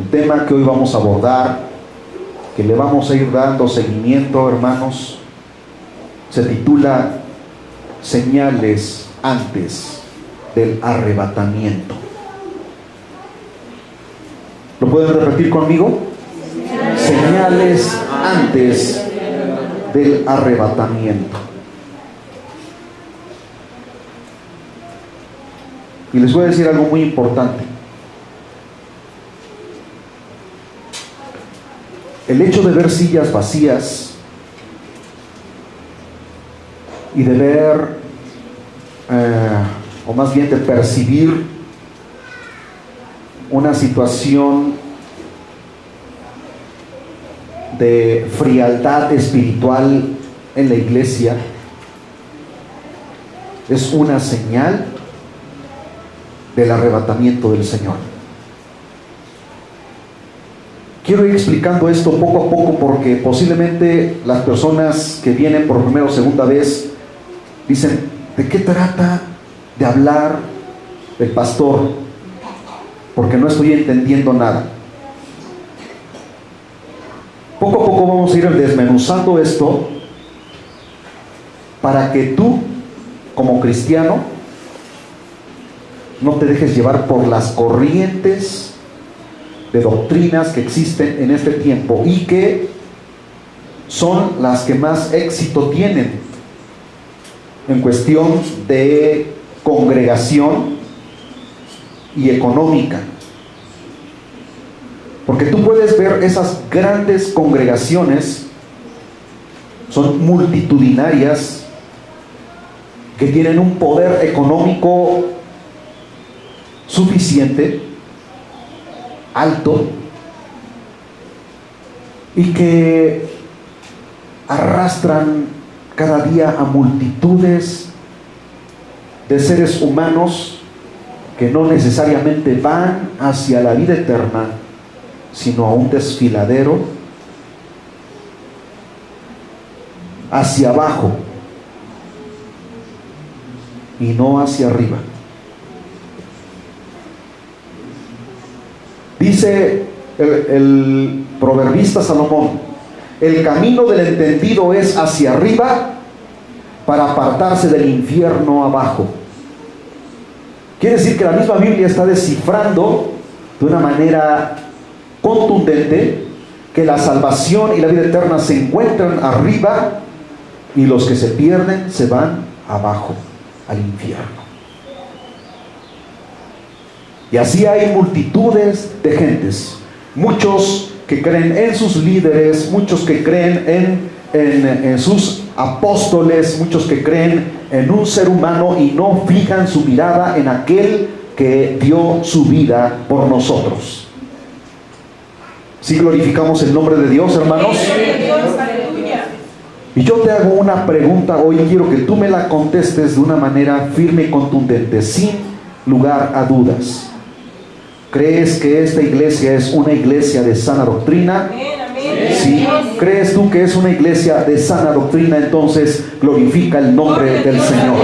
El tema que hoy vamos a abordar, que le vamos a ir dando seguimiento, hermanos, se titula Señales antes del arrebatamiento. ¿Lo pueden repetir conmigo? Señales antes del arrebatamiento. Y les voy a decir algo muy importante. El hecho de ver sillas vacías y de ver, o más bien de percibir una situación de frialdad espiritual en la iglesia, es una señal del arrebatamiento del Señor. Quiero ir explicando esto poco a poco porque posiblemente las personas que vienen por primera o segunda vez dicen: ¿de qué trata de hablar el pastor? Porque no estoy entendiendo nada. Poco a poco vamos a ir desmenuzando esto para que tú, como cristiano, no te dejes llevar por las corrientes de doctrinas que existen en este tiempo y que son las que más éxito tienen en cuestión de congregación y económica. Porque tú puedes ver esas grandes congregaciones, son multitudinarias, que tienen un poder económico suficiente, alto, y que arrastran cada día a multitudes de seres humanos que no necesariamente van hacia la vida eterna, sino a un desfiladero hacia abajo y no hacia arriba. Dice el proverbista Salomón: el camino del entendido es hacia arriba para apartarse del infierno abajo. Quiere decir que la misma Biblia está descifrando de una manera contundente que la salvación y la vida eterna se encuentran arriba y los que se pierden se van abajo, al infierno. Y así hay multitudes de gentes, muchos que creen en sus líderes, muchos que creen en sus apóstoles, muchos que creen en un ser humano y no fijan su mirada en aquel que dio su vida por nosotros. ¿Sí glorificamos el nombre de Dios, hermanos? Y yo te hago una pregunta hoy, quiero que tú me la contestes de una manera firme y contundente, sin lugar a dudas. ¿Crees que esta iglesia es una iglesia de sana doctrina? Si crees tú que es una iglesia de sana doctrina, entonces glorifica el nombre del Señor.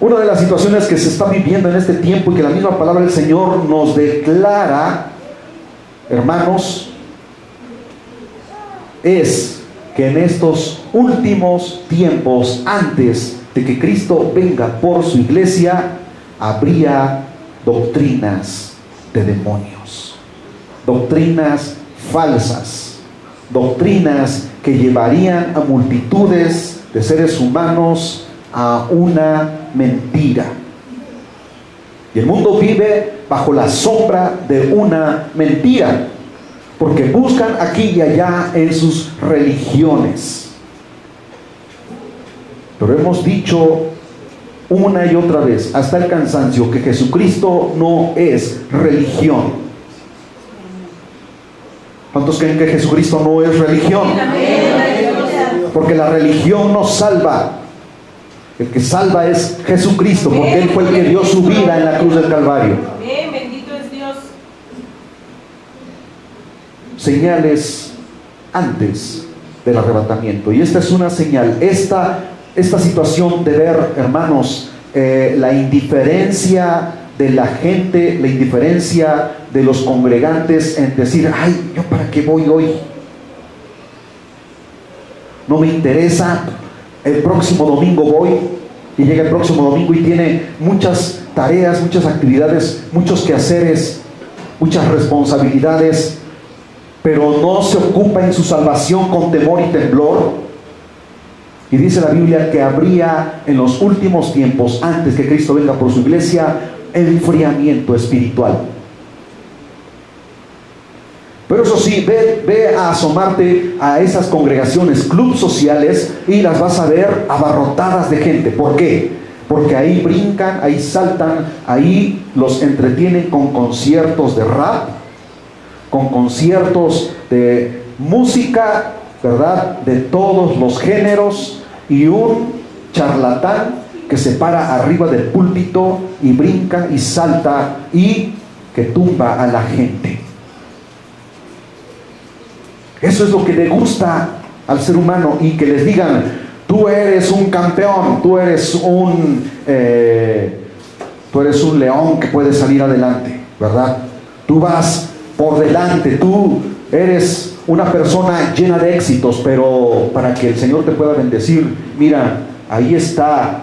Una de las situaciones que se está viviendo en este tiempo y que la misma palabra del Señor nos declara, hermanos, es que en estos últimos tiempos, antes de que Cristo venga por su iglesia, habría doctrinas de demonios, doctrinas falsas, doctrinas que llevarían a multitudes de seres humanos a una mentira. Y el mundo vive bajo la sombra de una mentira, porque buscan aquí y allá en sus religiones. Pero hemos dicho una y otra vez, hasta el cansancio, que Jesucristo no es religión. ¿Cuántos creen que Jesucristo no es religión? Porque la religión no salva. El que salva es Jesucristo, porque Él fue el que dio su vida en la cruz del Calvario. Bendito es Dios. Señales antes del arrebatamiento. Y esta es una señal. Esta situación de ver, hermanos, la indiferencia de la gente, la indiferencia de los congregantes en decir, ay, ¿yo para qué voy hoy? No me interesa, el próximo domingo voy. Y llega el próximo domingo y tiene muchas tareas, muchas actividades, muchos quehaceres, muchas responsabilidades, pero no se ocupa en su salvación con temor y temblor. Y dice la Biblia que habría en los últimos tiempos, antes que Cristo venga por su iglesia, enfriamiento espiritual. Pero eso sí, ve a asomarte a esas congregaciones, clubes sociales, y las vas a ver abarrotadas de gente. ¿Por qué? Porque ahí brincan, ahí saltan, ahí los entretienen con conciertos de rap, con conciertos de música, ¿verdad?, de todos los géneros, y un charlatán que se para arriba del púlpito y brinca y salta y que tumba a la gente. Eso es lo que le gusta al ser humano, y que les digan, tú eres un campeón, tú eres un león que puede salir adelante, ¿verdad? Tú vas por delante, tú eres una persona llena de éxitos, pero para que el Señor te pueda bendecir, mira, ahí está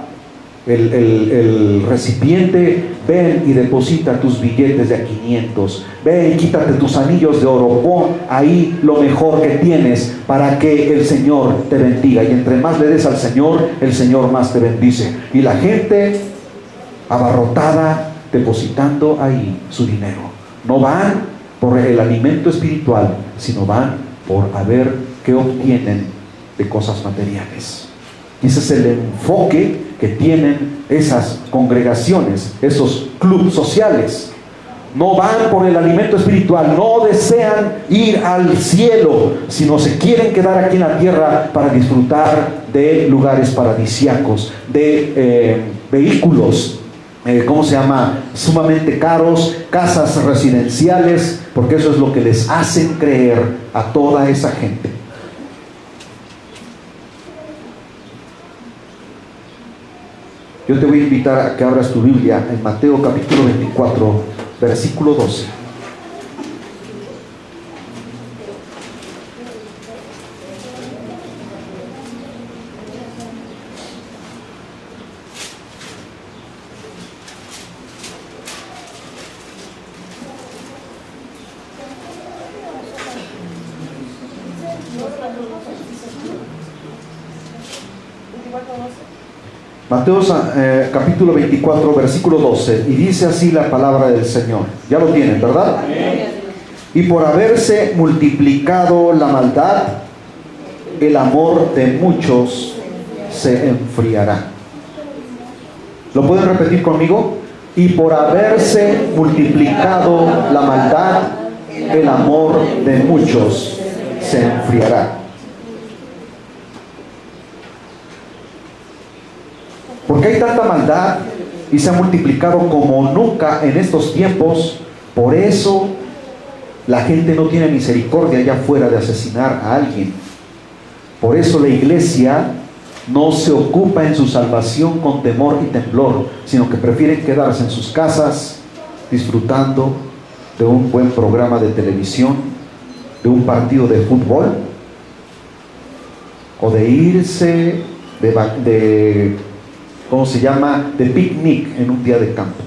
el recipiente, ven y deposita tus billetes de a 500, ven y quítate tus anillos de oro, pon ahí lo mejor que tienes para que el Señor te bendiga, y entre más le des al Señor, el Señor más te bendice. Y la gente abarrotada depositando ahí su dinero. No van por el alimento espiritual, sino van por a ver qué obtienen de cosas materiales. Y ese es el enfoque que tienen esas congregaciones, esos clubes sociales. No van por el alimento espiritual, no desean ir al cielo, sino se quieren quedar aquí en la tierra para disfrutar de lugares paradisíacos, de vehículos, sumamente caros, casas residenciales, porque eso es lo que les hacen creer a toda esa gente. Yo te voy a invitar a que abras tu Biblia en Mateo capítulo 24, versículo 12. Mateo capítulo 24, versículo 12, y dice así la palabra del Señor. Ya lo tienen, ¿verdad? Amén. Y por haberse multiplicado la maldad, el amor de muchos se enfriará. ¿Lo pueden repetir conmigo? Y por haberse multiplicado la maldad, el amor de muchos se enfriará. Porque hay tanta maldad y se ha multiplicado como nunca en estos tiempos. Por eso la gente no tiene misericordia allá afuera de asesinar a alguien. Por eso la iglesia no se ocupa en su salvación con temor y temblor, sino que prefieren quedarse en sus casas disfrutando de un buen programa de televisión, de un partido de fútbol, o de irse de picnic en un día de campo.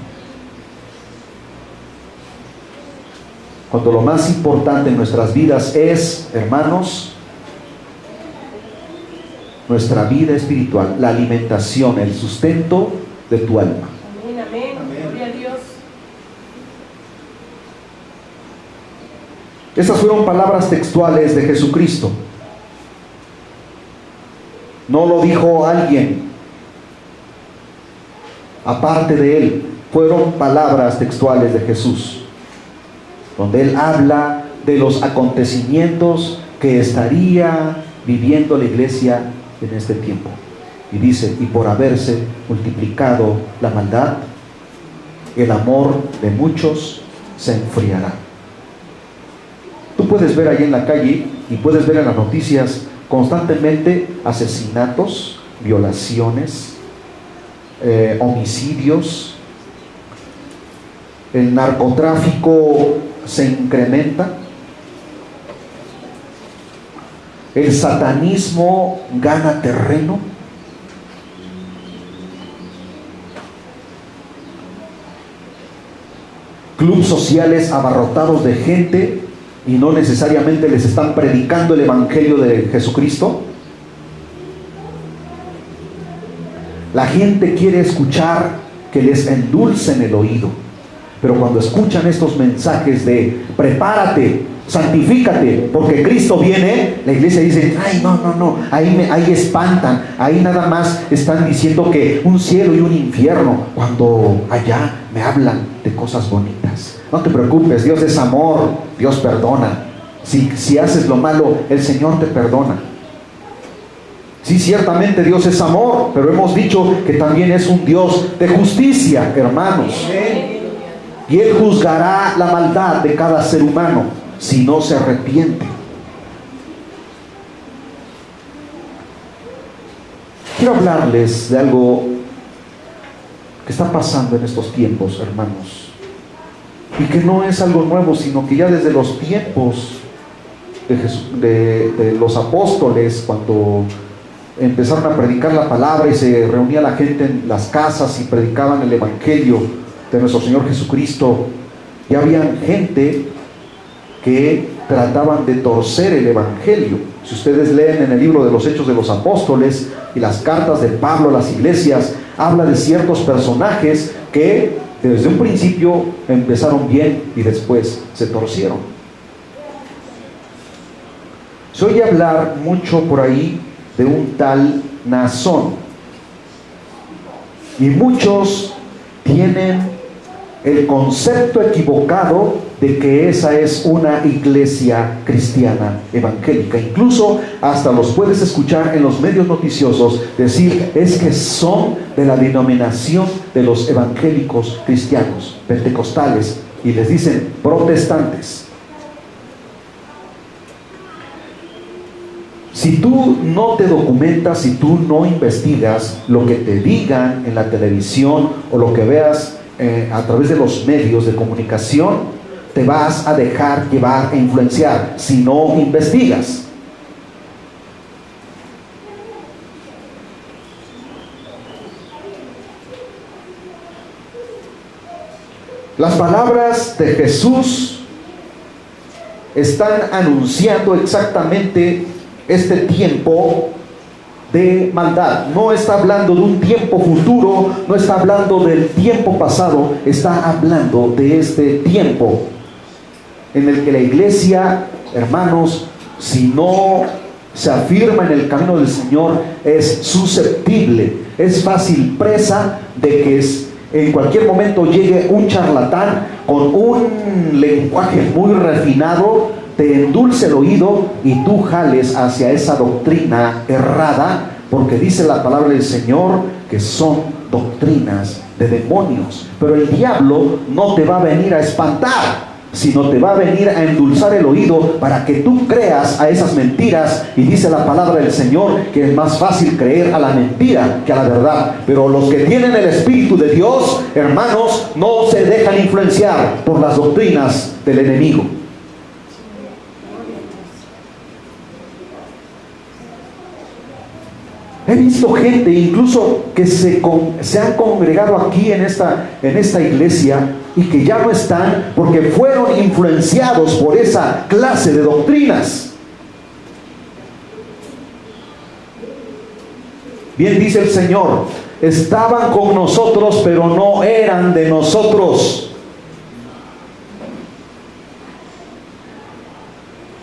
Cuando lo más importante en nuestras vidas es, hermanos, nuestra vida espiritual, la alimentación, el sustento de tu alma. Amén, amén. Gloria a Dios. Estas fueron palabras textuales de Jesucristo. No lo dijo alguien aparte de él, fueron palabras textuales de Jesús, donde él habla de los acontecimientos que estaría viviendo la iglesia en este tiempo. Y dice, y por haberse multiplicado la maldad, el amor de muchos se enfriará. Tú puedes ver ahí en la calle y puedes ver en las noticias constantemente asesinatos, violaciones, homicidios, el narcotráfico se incrementa, el satanismo gana terreno, clubes sociales abarrotados de gente y no necesariamente les están predicando el evangelio de Jesucristo. La gente quiere escuchar que les endulcen el oído, pero cuando escuchan estos mensajes de prepárate, santifícate, porque Cristo viene, la iglesia dice, ay, no, ahí espantan, ahí nada más están diciendo que un cielo y un infierno, cuando allá me hablan de cosas bonitas. No te preocupes, Dios es amor, Dios perdona. Si haces lo malo, el Señor te perdona. Sí, ciertamente Dios es amor, pero hemos dicho que también es un Dios de justicia, hermanos. Y Él juzgará la maldad de cada ser humano si no se arrepiente. Quiero hablarles de algo que está pasando en estos tiempos, hermanos, y que no es algo nuevo, sino que ya desde los tiempos de los apóstoles, cuando empezaron a predicar la palabra y se reunía la gente en las casas y predicaban el evangelio de nuestro Señor Jesucristo, ya habían gente que trataban de torcer el evangelio. Si ustedes leen en el libro de los Hechos de los Apóstoles y las cartas de Pablo a las iglesias, habla de ciertos personajes que desde un principio empezaron bien y después se torcieron. Se oye hablar mucho por ahí de un tal Naasón, y muchos tienen el concepto equivocado de que esa es una iglesia cristiana evangélica. Incluso hasta los puedes escuchar en los medios noticiosos decir, es que son de la denominación de los evangélicos cristianos, pentecostales, y les dicen protestantes. Si tú no te documentas, si tú no investigas lo que te digan en la televisión o lo que veas a través de los medios de comunicación, te vas a dejar llevar e influenciar si no investigas. Las palabras de Jesús están anunciando exactamente este tiempo de maldad. No está hablando de un tiempo futuro, no está hablando del tiempo pasado, está hablando de este tiempo en el que la iglesia, hermanos, si no se afirma en el camino del Señor, es susceptible, es fácil presa de que en cualquier momento llegue un charlatán con un lenguaje muy refinado, te endulce el oído y tú jales hacia esa doctrina errada, porque dice la palabra del Señor que son doctrinas de demonios. Pero el diablo no te va a venir a espantar, sino te va a venir a endulzar el oído para que tú creas a esas mentiras. Y dice la palabra del Señor que es más fácil creer a la mentira que a la verdad. Pero los que tienen el Espíritu de Dios, hermanos, no se dejan influenciar por las doctrinas del enemigo. He visto gente incluso que se han congregado aquí en esta iglesia y que ya no están porque fueron influenciados por esa clase de doctrinas. Bien dice el Señor, estaban con nosotros pero no eran de nosotros.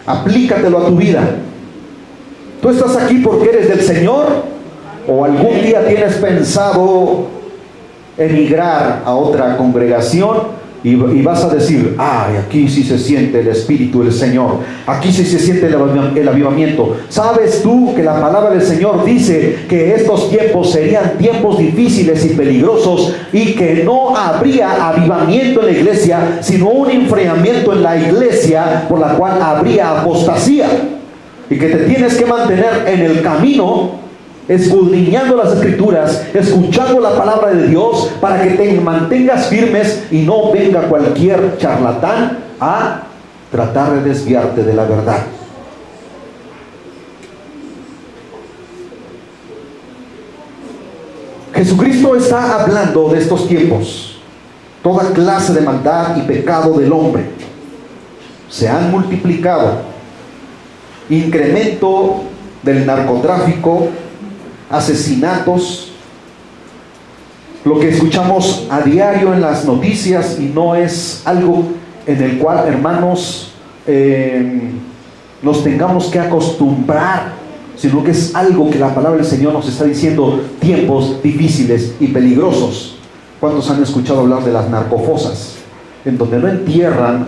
Aplícatelo a tu vida. ¿Tú estás aquí porque eres del Señor? ¿O algún día tienes pensado emigrar a otra congregación y vas a decir, ay, aquí sí se siente el Espíritu del Señor, aquí sí se siente el avivamiento? ¿Sabes tú que la palabra del Señor dice que estos tiempos serían tiempos difíciles y peligrosos y que no habría avivamiento en la iglesia, sino un enfriamiento en la iglesia por la cual habría apostasía? Y que te tienes que mantener en el camino escudriñando las Escrituras, escuchando la palabra de Dios, para que te mantengas firmes y no venga cualquier charlatán a tratar de desviarte de la verdad. Jesucristo está hablando de estos tiempos. Toda clase de maldad y pecado del hombre se han multiplicado. Incremento del narcotráfico, asesinatos, lo que escuchamos a diario en las noticias, y no es algo en el cual, hermanos, nos tengamos que acostumbrar, sino que es algo que la palabra del Señor nos está diciendo: tiempos difíciles y peligrosos. ¿Cuántos han escuchado hablar de las narcofosas? En donde no entierran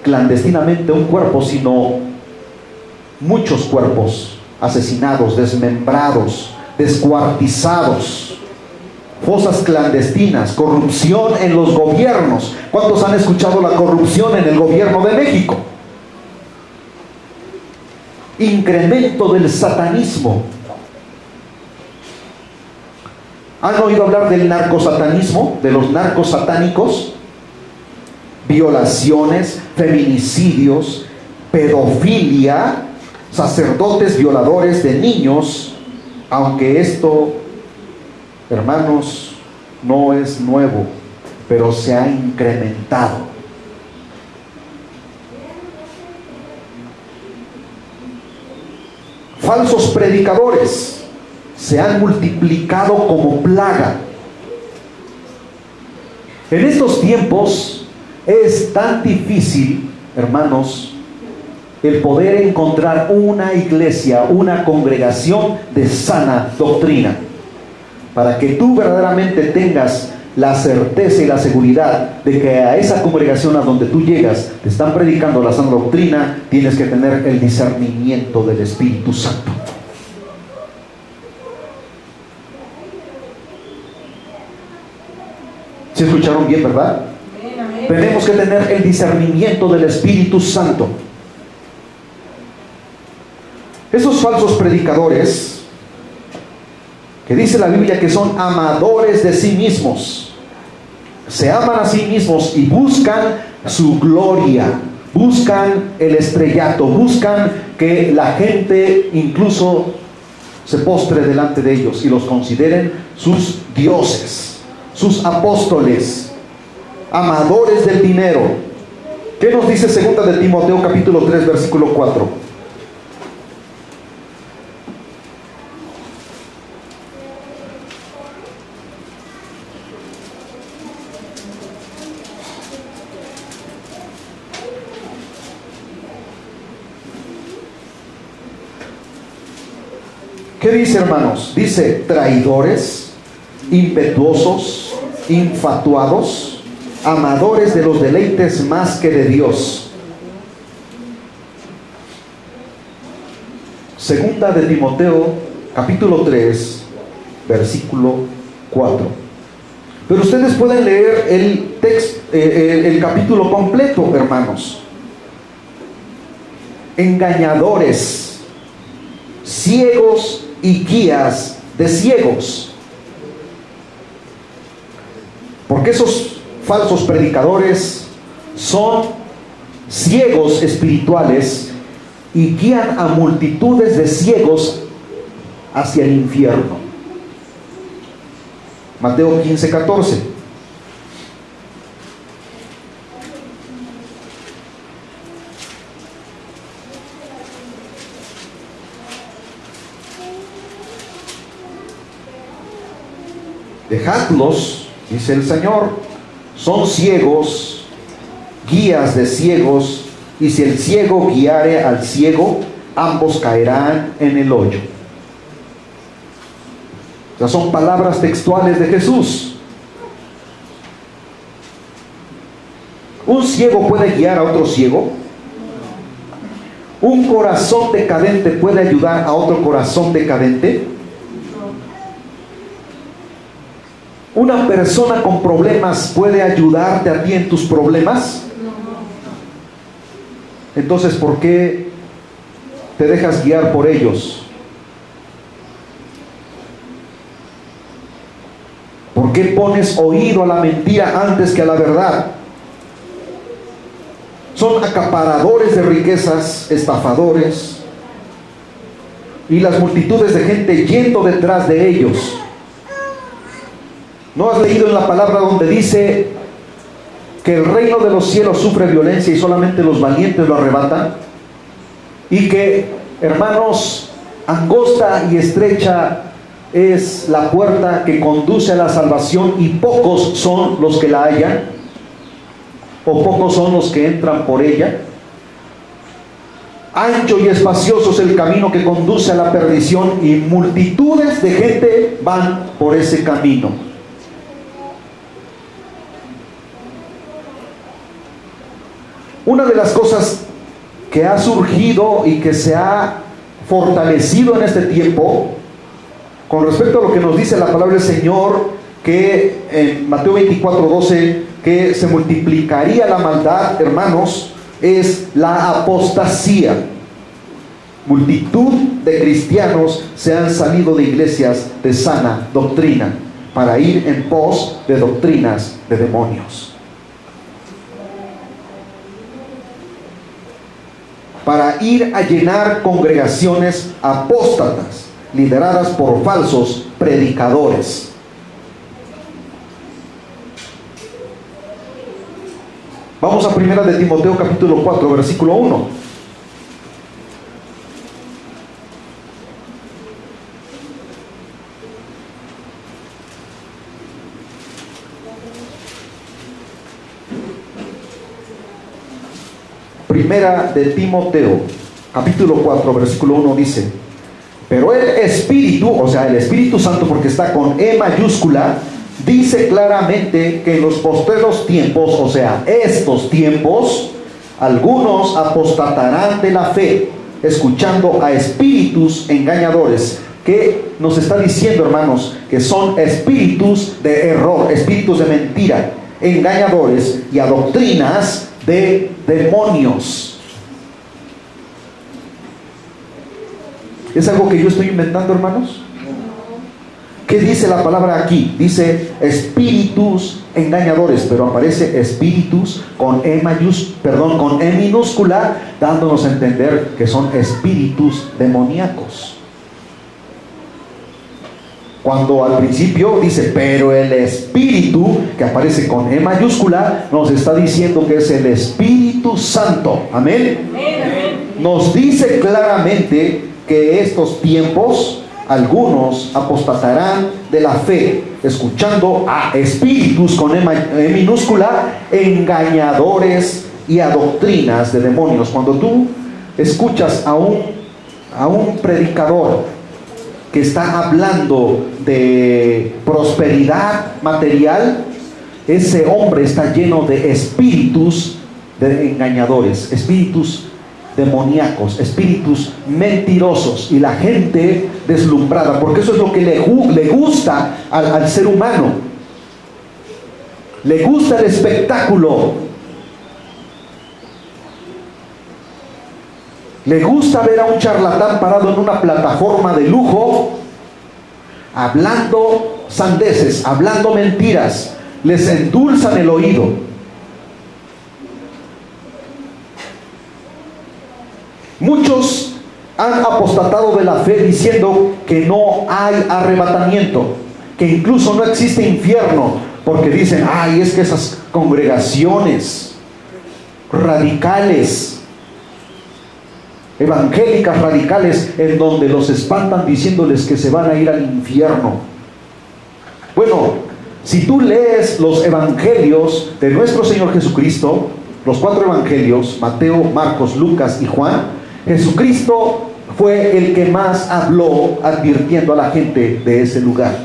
clandestinamente un cuerpo, sino muchos cuerpos asesinados, desmembrados, descuartizados. Fosas clandestinas, corrupción en los gobiernos. ¿Cuántos han escuchado la corrupción en el gobierno de México? Incremento del satanismo. ¿Han oído hablar del narcosatanismo? De los narcos satánicos. Violaciones, feminicidios, pedofilia, sacerdotes violadores de niños. Aunque esto, hermanos, no es nuevo, pero se ha incrementado. Falsos predicadores se han multiplicado como plaga. En estos tiempos es tan difícil, hermanos, el poder encontrar una iglesia, una congregación de sana doctrina, para que tú verdaderamente tengas la certeza y la seguridad de que a esa congregación a donde tú llegas te están predicando la sana doctrina. Tienes que tener el discernimiento del Espíritu Santo. ¿Se escucharon bien, verdad? Amén. Tenemos que tener el discernimiento del Espíritu Santo. Esos falsos predicadores, que dice la Biblia que son amadores de sí mismos, se aman a sí mismos y buscan su gloria, buscan el estrellato, buscan que la gente incluso se postre delante de ellos y los consideren sus dioses, sus apóstoles, amadores del dinero. ¿Qué nos dice 2 de Timoteo capítulo 3 versículo 4? ¿Qué dice, hermanos? Dice: traidores, impetuosos, infatuados, amadores de los deleites más que de Dios. Segunda de Timoteo capítulo 3 versículo 4. Pero ustedes pueden leer el texto, el capítulo completo, hermanos. Engañadores, ciegos y guías de ciegos. Porque esos falsos predicadores son ciegos espirituales y guían a multitudes de ciegos hacia el infierno. Mateo 15:14. Dejadlos, dice el Señor, son ciegos, guías de ciegos, y si el ciego guiare al ciego, ambos caerán en el hoyo. O sea, son palabras textuales de Jesús. ¿Un ciego puede guiar a otro ciego? ¿Un corazón decadente puede ayudar a otro corazón decadente? ¿Una persona con problemas puede ayudarte a ti en tus problemas? Entonces, ¿por qué te dejas guiar por ellos? ¿Por qué pones oído a la mentira antes que a la verdad? Son acaparadores de riquezas, estafadores, y las multitudes de gente yendo detrás de ellos. ¿No has leído en la palabra donde dice que el reino de los cielos sufre violencia y solamente los valientes lo arrebatan? Y que, hermanos, angosta y estrecha es la puerta que conduce a la salvación y pocos son los que la hallan, o pocos son los que entran por ella. Ancho y espacioso es el camino que conduce a la perdición y multitudes de gente van por ese camino. Una de las cosas que ha surgido y que se ha fortalecido en este tiempo, con respecto a lo que nos dice la palabra del Señor, que en Mateo 24:12, que se multiplicaría la maldad, hermanos, es la apostasía. Multitud de cristianos se han salido de iglesias de sana doctrina para ir en pos de doctrinas de demonios, para ir a llenar congregaciones apóstatas lideradas por falsos predicadores. Vamos a 1 de Timoteo capítulo 4 versículo 1. Primera de Timoteo capítulo 4 versículo 1 dice: pero el Espíritu, o sea el Espíritu Santo, porque está con E mayúscula, dice claramente que en los postreros tiempos, o sea, estos tiempos, algunos apostatarán de la fe, escuchando a espíritus engañadores. ¿Qué nos está diciendo, hermanos? Que son espíritus de error, espíritus de mentira, engañadores, y a doctrinas de demonios. ¿Es algo que yo estoy inventando, hermanos? ¿Qué dice la palabra aquí? Dice espíritus engañadores, pero aparece espíritus con con E minúscula, dándonos a entender que son espíritus demoníacos. Cuando al principio dice, pero el Espíritu, que aparece con E mayúscula, nos está diciendo que es el Espíritu Santo. Amén. Nos dice claramente que estos tiempos, algunos apostatarán de la fe, escuchando a espíritus con E minúscula, engañadores, y a doctrinas de demonios. Cuando tú escuchas a un predicador que está hablando de prosperidad material, ese hombre está lleno de espíritus de engañadores, espíritus demoníacos, espíritus mentirosos, y la gente deslumbrada, porque eso es lo que le gusta al ser humano. Le gusta el espectáculo, le gusta ver a un charlatán parado en una plataforma de lujo, hablando sandeces, hablando mentiras. Les endulzan el oído. Muchos han apostatado de la fe diciendo que no hay arrebatamiento, que incluso no existe infierno, porque dicen, ay, es que esas congregaciones radicales, evangélicas radicales, en donde los espantan diciéndoles que se van a ir al infierno. Bueno, si tú lees los evangelios de nuestro Señor Jesucristo, los 4 evangelios, Mateo, Marcos, Lucas y Juan, Jesucristo fue el que más habló advirtiendo a la gente de ese lugar.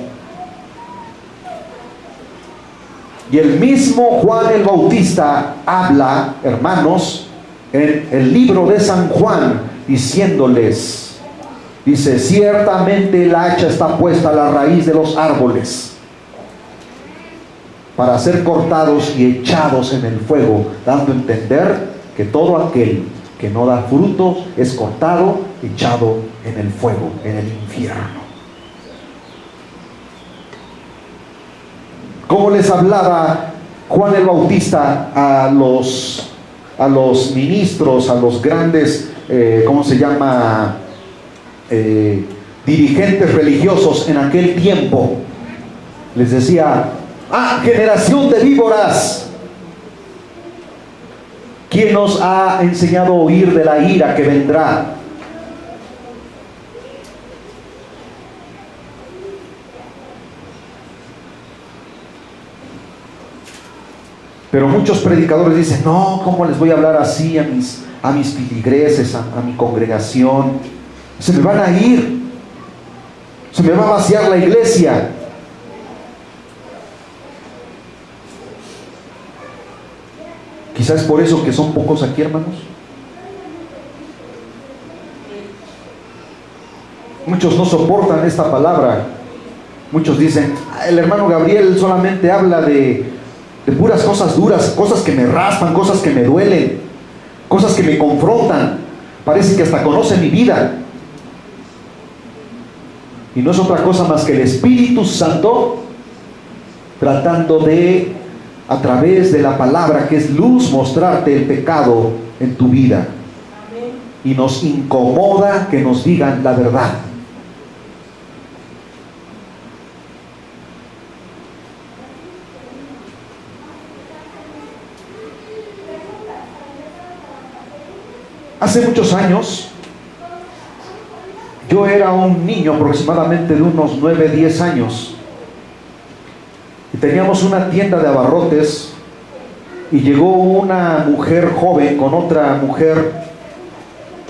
Y el mismo Juan el Bautista habla, hermanos, en el libro de San Juan, diciéndoles, dice, ciertamente el hacha está puesta a la raíz de los árboles para ser cortados y echados en el fuego, dando a entender que todo aquel que no da frutos es cortado, echado en el fuego, en el infierno. ¿Cómo les hablaba Juan el Bautista a los ministros, a los grandes, dirigentes religiosos en aquel tiempo? Les decía: ¡ah, generación de víboras! ¿Quién nos ha enseñado a huir de la ira que vendrá? Pero muchos predicadores dicen: no, ¿cómo les voy a hablar así a mis filigreses, a mi congregación? Se me van a ir, se me va a vaciar la iglesia. Quizás es por eso que son pocos aquí, hermanos. Muchos no soportan esta palabra. Muchos dicen: el hermano Gabriel solamente habla de puras cosas duras, cosas que me raspan, cosas que me duelen, cosas que me confrontan. Parece que hasta conoce mi vida. Y no es otra cosa más que el Espíritu Santo tratando de, a través de la palabra que es luz, mostrarte el pecado en tu vida. Y nos incomoda que nos digan la verdad. Hace muchos años, yo era un niño aproximadamente de unos 9, 10 años, y teníamos una tienda de abarrotes, y llegó una mujer joven con otra mujer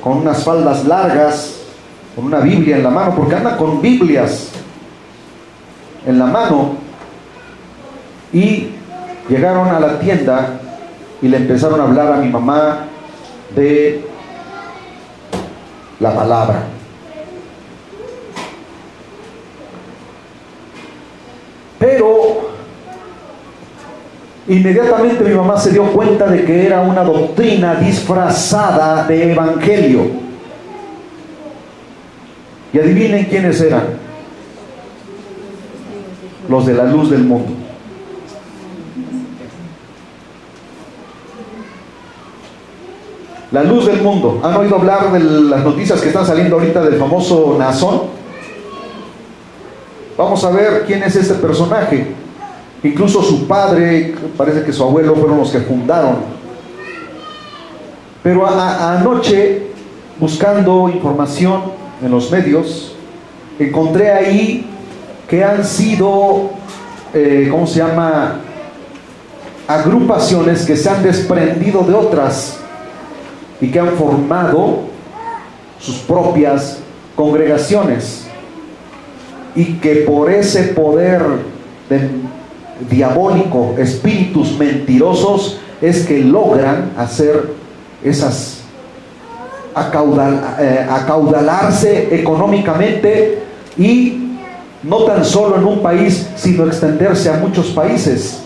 con unas faldas largas, con una Biblia en la mano, porque anda con Biblias en la mano, y llegaron a la tienda y le empezaron a hablar a mi mamá de la palabra. Pero inmediatamente mi mamá se dio cuenta de que era una doctrina disfrazada de evangelio. Y adivinen quiénes eran: los de la luz del mundo. La luz del mundo. ¿Han oído hablar de las noticias que están saliendo ahorita del famoso Nazón? Vamos a ver quién es este personaje. Incluso su padre, parece que su abuelo fueron los que fundaron. Pero anoche, buscando información en los medios, encontré ahí que han sido, agrupaciones que se han desprendido de otras y que han formado sus propias congregaciones, y que por ese poder diabólico, espíritus mentirosos, es que logran hacer esas acaudalarse económicamente, y no tan solo en un país, sino extenderse a muchos países,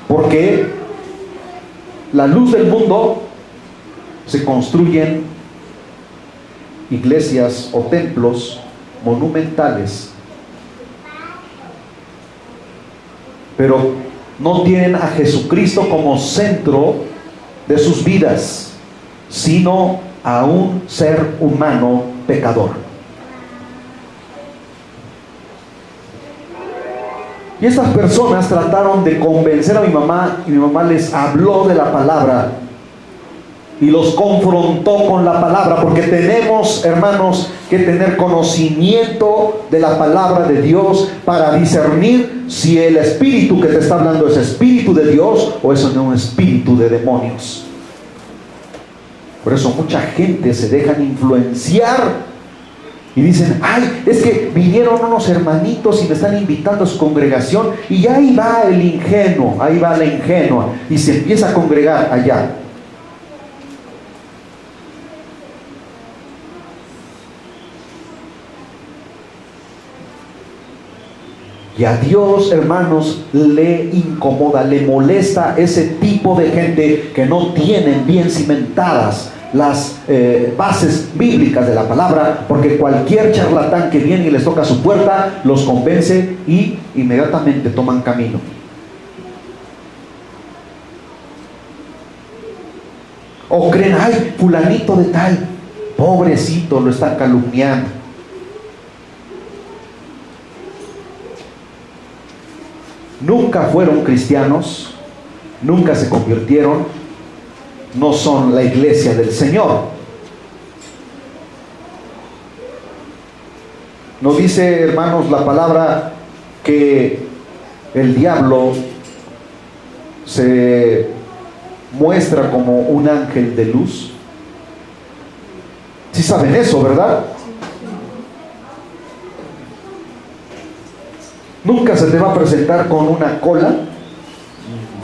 porque la luz del mundo se construyen iglesias o templos monumentales, pero no tienen a Jesucristo como centro de sus vidas, sino a un ser humano pecador. Y estas personas trataron de convencer a mi mamá, y mi mamá les habló de la palabra y los confrontó con la palabra, porque tenemos, hermanos, que tener conocimiento de la palabra de Dios para discernir si el espíritu que te está hablando es espíritu de Dios o es un espíritu de demonios. Por eso mucha gente se dejan influenciar y dicen: ay, es que vinieron unos hermanitos y me están invitando a su congregación, y ahí va el ingenuo, ahí va la ingenua, y se empieza a congregar allá. Y a Dios, hermanos, le incomoda, le molesta ese tipo de gente que no tienen bien cimentadas las bases bíblicas de la palabra, porque cualquier charlatán que viene y les toca su puerta, los convence y inmediatamente toman camino. O creen, ay, fulanito de tal, pobrecito, lo están calumniando. Nunca fueron cristianos, nunca se convirtieron, no son la iglesia del Señor. Nos dice, hermanos, la palabra que el diablo se muestra como un ángel de luz. Sí saben eso, ¿verdad? Nunca se te va a presentar con una cola,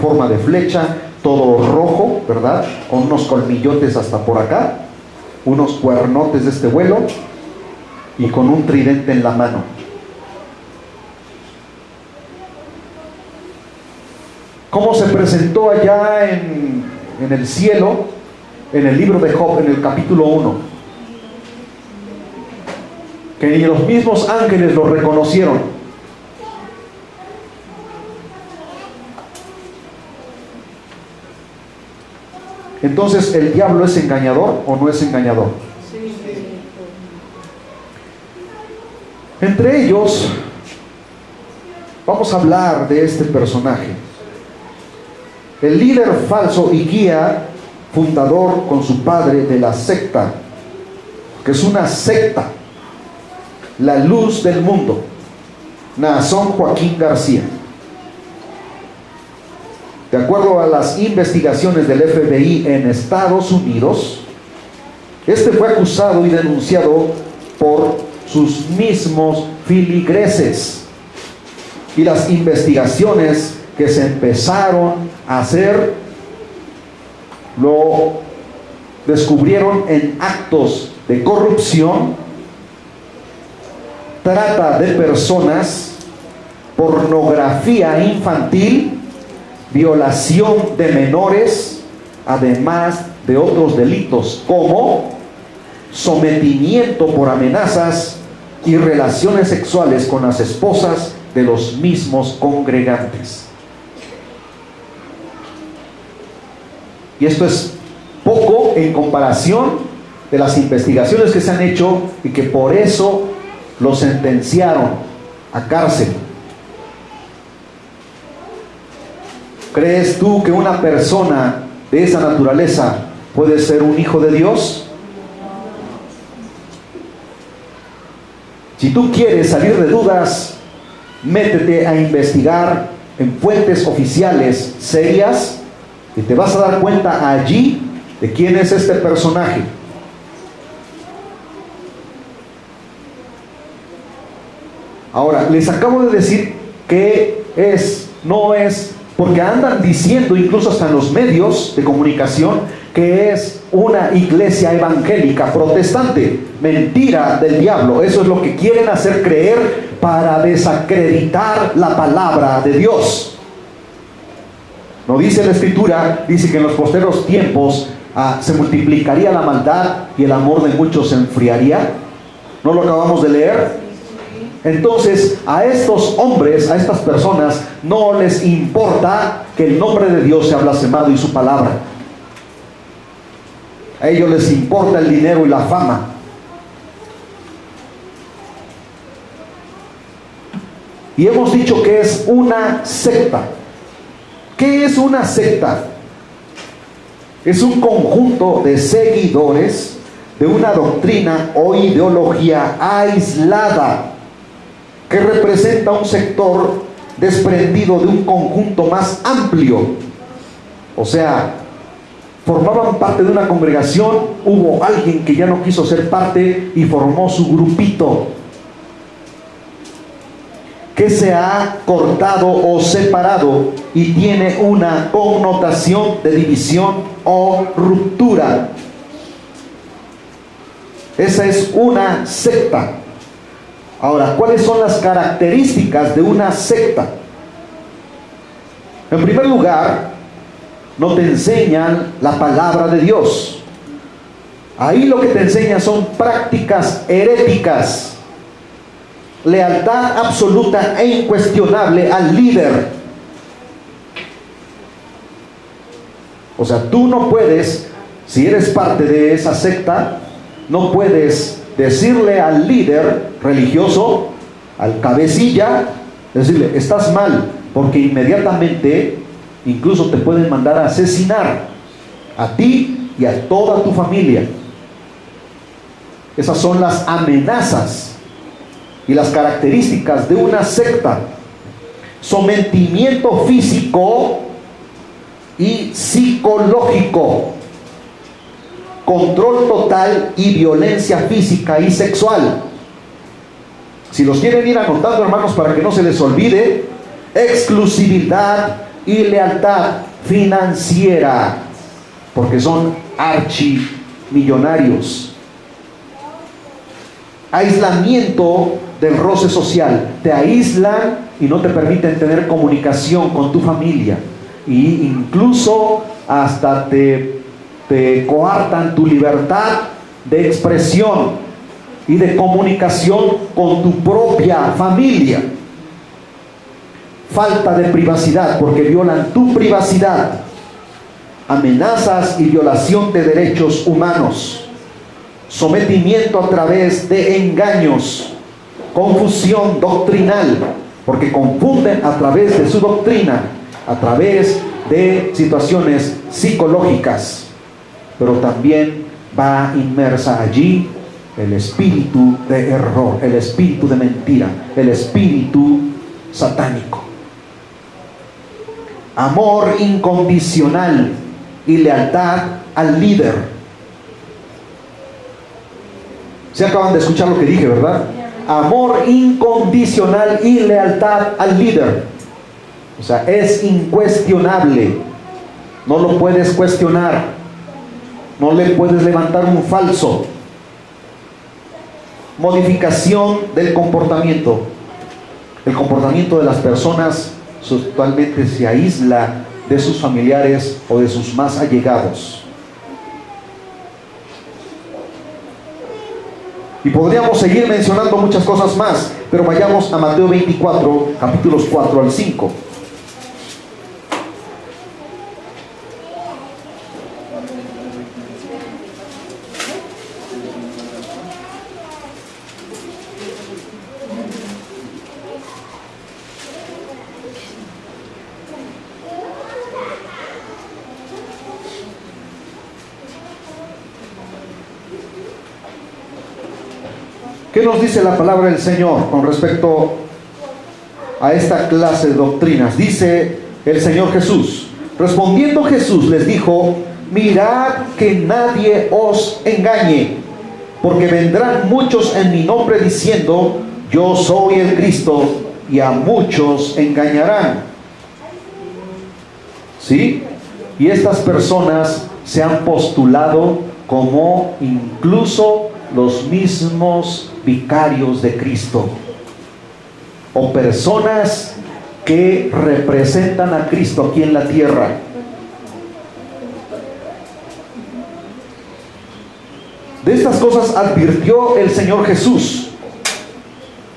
forma de flecha, todo rojo, ¿verdad? Con unos colmillotes hasta por acá, unos cuernotes de este vuelo y con un tridente en la mano. ¿Cómo se presentó allá en el cielo, en el libro de Job, en el capítulo 1? Que ni los mismos ángeles lo reconocieron. Entonces, ¿el diablo es engañador o no es engañador? Sí. Entre ellos, vamos a hablar de este personaje. El líder falso y guía fundador con su padre de la secta, que es una secta, la luz del mundo, Naasón Joaquín García. De acuerdo a las investigaciones del FBI en Estados Unidos, este fue acusado y denunciado por sus mismos filigreses. Y las investigaciones que se empezaron a hacer lo descubrieron en actos de corrupción, trata de personas, pornografía infantil, violación de menores, además de otros delitos como sometimiento por amenazas y relaciones sexuales con las esposas de los mismos congregantes. Y esto es poco en comparación de las investigaciones que se han hecho y que por eso lo sentenciaron a cárcel. ¿Crees tú que una persona de esa naturaleza puede ser un hijo de Dios? Si tú quieres salir de dudas, métete a investigar en fuentes oficiales serias y te vas a dar cuenta allí de quién es este personaje. Ahora, les acabo de decir que no es, porque andan diciendo incluso hasta en los medios de comunicación que es una iglesia evangélica protestante. Mentira del diablo. Eso es lo que quieren hacer creer para desacreditar la palabra de Dios. No dice la Escritura, dice que en los posteriores tiempos se multiplicaría la maldad y el amor de muchos se enfriaría. ¿No lo acabamos de leer? Entonces, a estos hombres, a estas personas, no les importa que el nombre de Dios sea blasfemado y su palabra. A ellos les importa el dinero y la fama. Y hemos dicho que es una secta. ¿Qué es una secta? Es un conjunto de seguidores de una doctrina o ideología aislada que representa un sector desprendido de un conjunto más amplio. O sea, formaban parte de una congregación, hubo alguien que ya no quiso ser parte y formó su grupito, que se ha cortado o separado y tiene una connotación de división o ruptura. Esa es una secta. Ahora, ¿cuáles son las características de una secta? En primer lugar, no te enseñan la palabra de Dios. Ahí lo que te enseñan son prácticas heréticas, lealtad absoluta e incuestionable al líder. O sea, tú no puedes, si eres parte de esa secta, no puedes decirle al líder religioso, al cabecilla, decirle, estás mal, porque inmediatamente incluso te pueden mandar a asesinar a ti y a toda tu familia. Esas son las amenazas y las características de una secta. Sometimiento físico y psicológico, control total y violencia física y sexual. Si los quieren ir anotando, hermanos, para que no se les olvide: exclusividad y lealtad financiera, porque son archimillonarios. Aislamiento del roce social, te aíslan y no te permiten tener comunicación con tu familia, y incluso hasta te coartan tu libertad de expresión y de comunicación con tu propia familia. Falta de privacidad, porque violan tu privacidad. Amenazas y violación de derechos humanos. Sometimiento a través de engaños. Confusión doctrinal, porque confunden a través de su doctrina, a través de situaciones psicológicas. Pero también va inmersa allí el espíritu de error, el espíritu de mentira, el espíritu satánico. Amor incondicional y lealtad al líder. Se acaban de escuchar lo que dije, ¿verdad? Amor incondicional y lealtad al líder. O sea, es incuestionable. No lo puedes cuestionar. No le puedes levantar un falso. Modificación del comportamiento. El comportamiento de las personas totalmente se aísla de sus familiares o de sus más allegados. Y podríamos seguir mencionando muchas cosas más, pero vayamos a Mateo 24, capítulos 4 al 5. ¿Qué nos dice la palabra del Señor con respecto a esta clase de doctrinas? Dice el Señor Jesús: respondiendo Jesús les dijo: mirad que nadie os engañe, porque vendrán muchos en mi nombre diciendo: yo soy el Cristo, y a muchos engañarán. ¿Sí? Y estas personas se han postulado como incluso los mismos vicarios de Cristo, o personas que representan a Cristo aquí en la tierra. De estas cosas advirtió el Señor Jesús,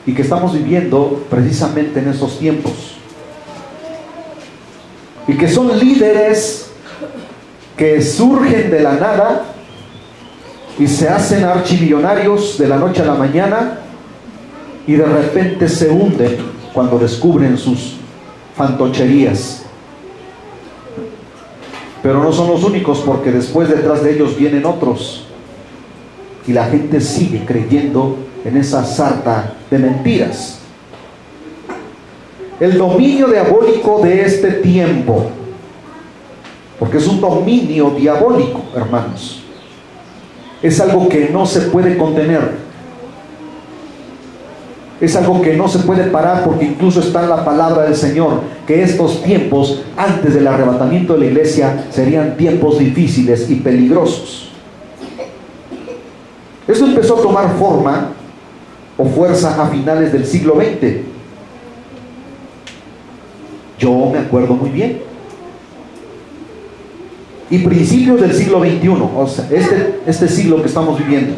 y que estamos viviendo precisamente en estos tiempos, y que son líderes que surgen de la nada y se hacen archimillonarios de la noche a la mañana, y de repente se hunden cuando descubren sus fantocherías. Pero no son los únicos, porque después detrás de ellos vienen otros, y la gente sigue creyendo en esa sarta de mentiras. El dominio diabólico de este tiempo, porque es un dominio diabólico, hermanos, es algo que no se puede contener, es algo que no se puede parar, porque incluso está en la palabra del Señor que estos tiempos antes del arrebatamiento de la iglesia serían tiempos difíciles y peligrosos. Esto empezó a tomar forma o fuerza a finales del siglo XX. Yo me acuerdo muy bien. y principios del siglo XXI, o sea, este siglo que estamos viviendo,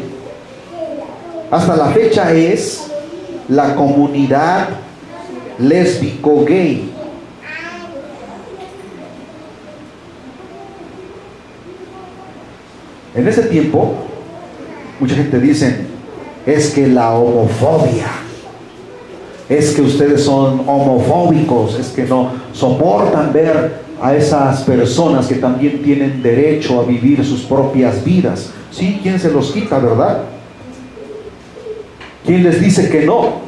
hasta la fecha es la comunidad lésbico-gay. En ese tiempo, mucha gente dice, es que la homofobia, es que ustedes son homofóbicos, es que no soportan ver a esas personas que también tienen derecho a vivir sus propias vidas. Sí, ¿quién se los quita, verdad? ¿Quién les dice que no?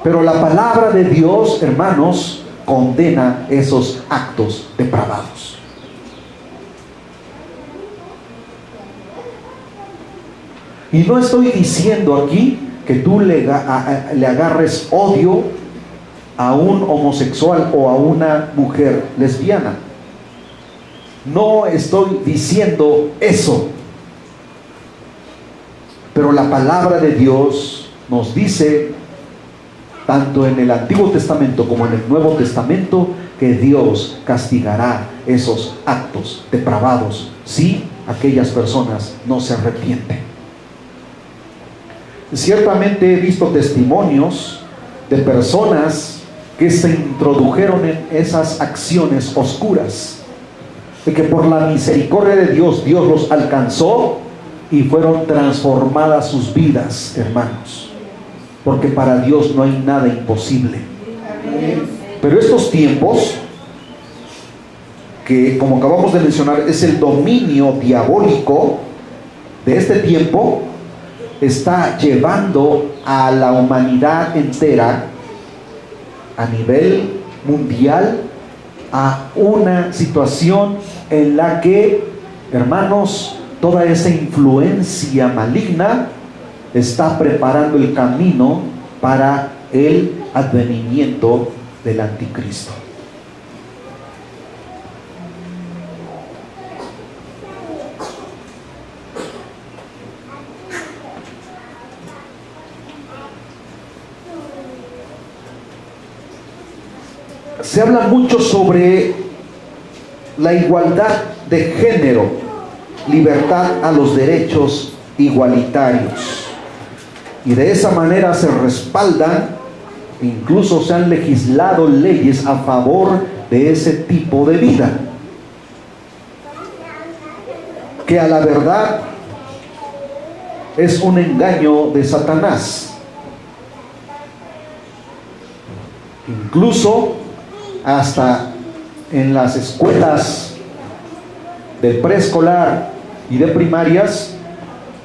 Pero la palabra de Dios, hermanos, condena esos actos depravados. Y no estoy diciendo aquí que tú le agarres odio a un homosexual o a una mujer lesbiana. No estoy diciendo eso. Pero la palabra de Dios nos dice, tanto en el Antiguo Testamento como en el Nuevo Testamento, que Dios castigará esos actos depravados si aquellas personas no se arrepienten. Ciertamente he visto testimonios de personas que se introdujeron en esas acciones oscuras, de que por la misericordia de Dios, Dios los alcanzó y fueron transformadas sus vidas, hermanos, porque para Dios no hay nada imposible. Pero estos tiempos, que como acabamos de mencionar es el dominio diabólico de este tiempo, está llevando a la humanidad entera a nivel mundial a una situación en la que, hermanos, toda esa influencia maligna está preparando el camino para el advenimiento del anticristo. Se habla mucho sobre la igualdad de género, libertad a los derechos igualitarios, y de esa manera se respaldan, incluso se han legislado leyes a favor de ese tipo de vida, que a la verdad es un engaño de Satanás. Incluso hasta en las escuelas del preescolar y de primarias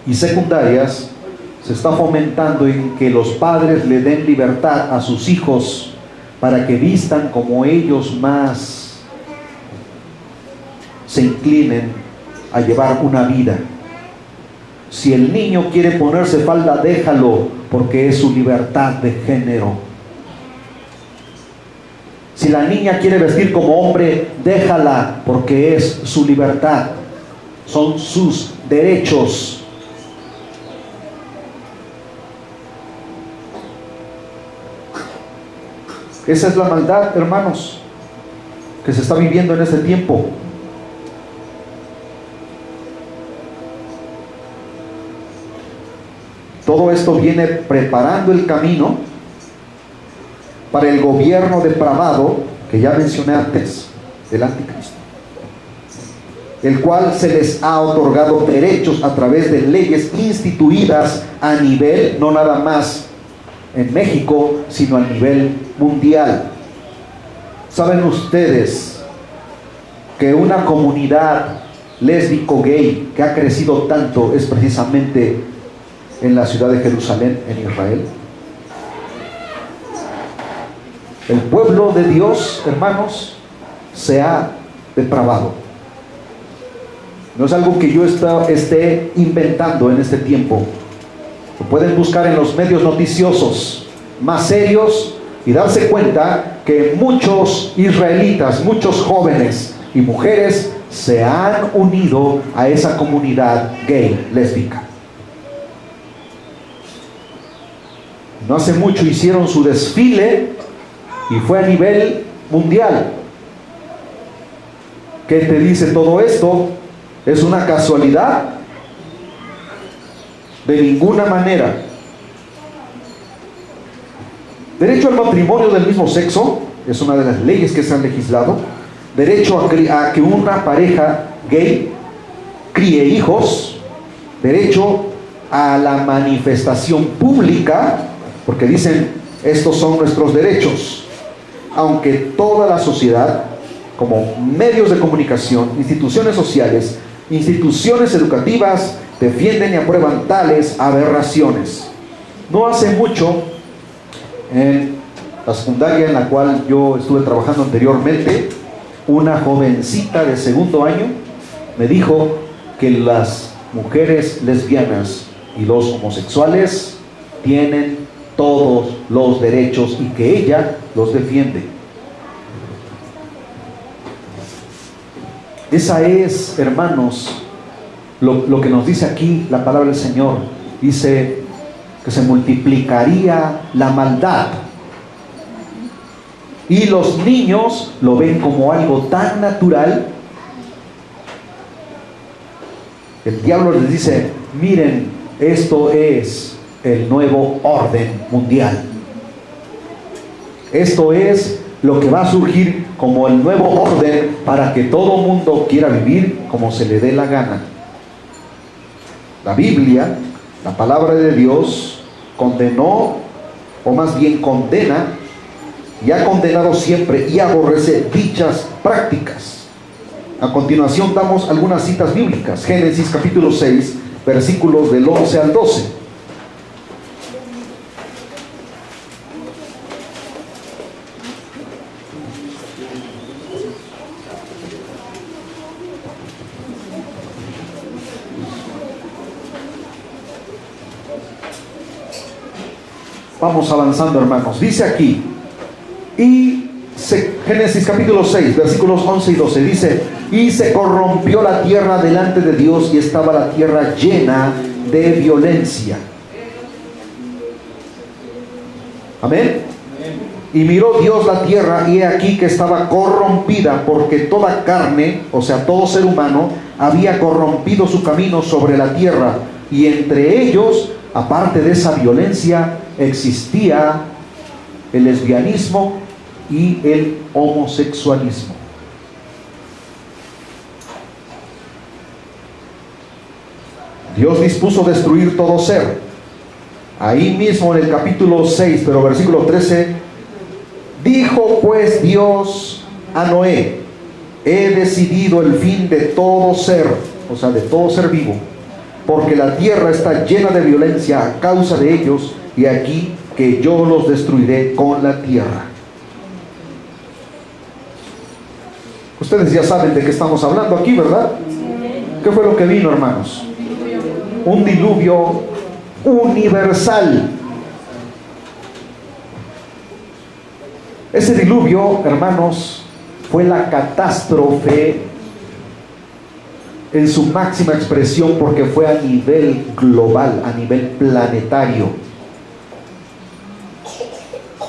y secundarias se está fomentando en que los padres le den libertad a sus hijos para que vistan como ellos más se inclinen a llevar una vida. Si el niño quiere ponerse falda, déjalo, porque es su libertad de género. Si la niña quiere vestir como hombre, déjala, porque es su libertad, son sus derechos. Esa es la maldad, hermanos, que se está viviendo en este tiempo. Todo esto viene preparando el camino para el gobierno depravado que ya mencioné antes, del anticristo, el cual se les ha otorgado derechos a través de leyes instituidas a nivel, no nada más en México, sino a nivel mundial. ¿Saben ustedes que una comunidad lésbico-gay que ha crecido tanto es precisamente en la ciudad de Jerusalén, en Israel? El pueblo de Dios, hermanos, se ha depravado. No es algo que yo esté inventando en este tiempo. Lo pueden buscar en los medios noticiosos más serios y darse cuenta que muchos israelitas, muchos jóvenes y mujeres se han unido a esa comunidad gay, lésbica. No hace mucho hicieron su desfile y fue a nivel mundial. ¿Qué te dice todo esto? ¿Es una casualidad? De ninguna manera. Derecho al matrimonio del mismo sexo es una de las leyes que se han legislado. Derecho a que una pareja gay críe hijos. Derecho a la manifestación pública, porque dicen, estos son nuestros derechos. Aunque toda la sociedad, como medios de comunicación, instituciones sociales, instituciones educativas, defienden y aprueban tales aberraciones. No hace mucho, en la secundaria en la cual yo estuve trabajando anteriormente, una jovencita de segundo año me dijo que las mujeres lesbianas y los homosexuales tienen todos los derechos y que ella los defiende. Esa es, hermanos, lo que nos dice aquí la palabra del Señor. Dice que se multiplicaría la maldad. Y los niños lo ven como algo tan natural. El diablo les dice, miren, esto es el nuevo orden mundial. Esto es lo que va a surgir como el nuevo orden para que todo mundo quiera vivir como se le dé la gana. La Biblia, la palabra de Dios, condenó, o más bien condena, y ha condenado siempre y aborrece dichas prácticas. A continuación damos algunas citas bíblicas. Génesis capítulo 6, versículos del 11 al 12. Vamos avanzando, hermanos. Dice aquí, Génesis capítulo 6, versículos 11 y 12, dice, y se corrompió la tierra delante de Dios y estaba la tierra llena de violencia. Amén. Y miró Dios la tierra y he aquí que estaba corrompida, porque toda carne, o sea, todo ser humano, había corrompido su camino sobre la tierra, y entre ellos, aparte de esa violencia, existía el lesbianismo y el homosexualismo. Dios dispuso destruir todo ser. Ahí mismo en el capítulo 6, pero versículo 13, dijo pues Dios a Noé, he decidido el fin de todo ser, o sea, de todo ser vivo, porque la tierra está llena de violencia a causa de ellos, y aquí que yo los destruiré con la tierra. Ustedes ya saben de qué estamos hablando aquí, ¿verdad? ¿Qué fue lo que vino, hermanos? Un diluvio universal. Ese diluvio, hermanos, fue la catástrofe en su máxima expresión, porque fue a nivel global, a nivel planetario.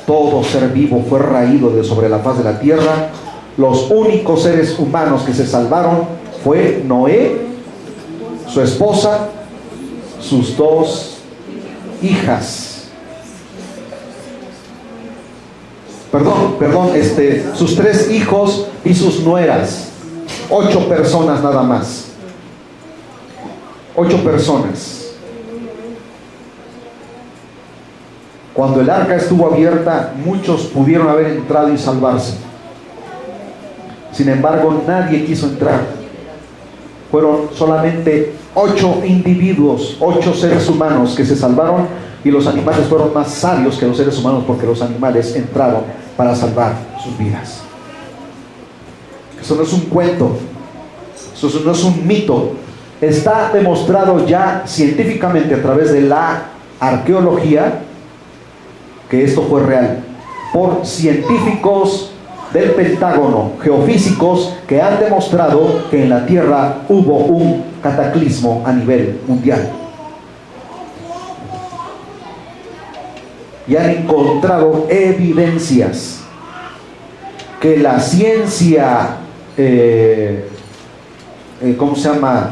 Todo ser vivo fue raído de sobre la faz de la tierra. Los únicos seres humanos que se salvaron fue Noé, su esposa, sus dos hijas. Sus tres hijos y sus nueras. 8 personas nada más. 8 personas. Cuando el arca estuvo abierta, muchos pudieron haber entrado y salvarse. Sin embargo, nadie quiso entrar. Fueron solamente 8 individuos, 8 seres humanos que se salvaron, y los animales fueron más sabios que los seres humanos, porque los animales entraron para salvar sus vidas. Eso no es un cuento, eso no es un mito. Está demostrado ya científicamente a través de la arqueología que esto fue real, por científicos del Pentágono, geofísicos, que han demostrado que en la Tierra hubo un cataclismo a nivel mundial. Y han encontrado evidencias que la ciencia ¿cómo se llama?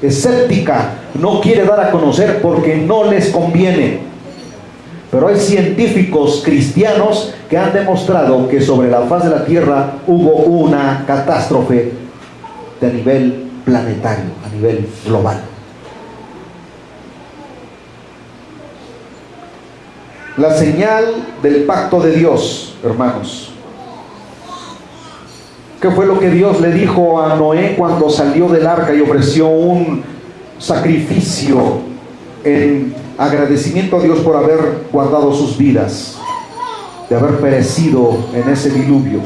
Escéptica, no quiere dar a conocer porque no les conviene. Pero hay científicos cristianos que han demostrado que sobre la faz de la tierra hubo una catástrofe de nivel planetario, a nivel global. La señal del pacto de Dios, hermanos. ¿Qué fue lo que Dios le dijo a Noé cuando salió del arca y ofreció un sacrificio en agradecimiento a Dios por haber guardado sus vidas, de haber perecido en ese diluvio?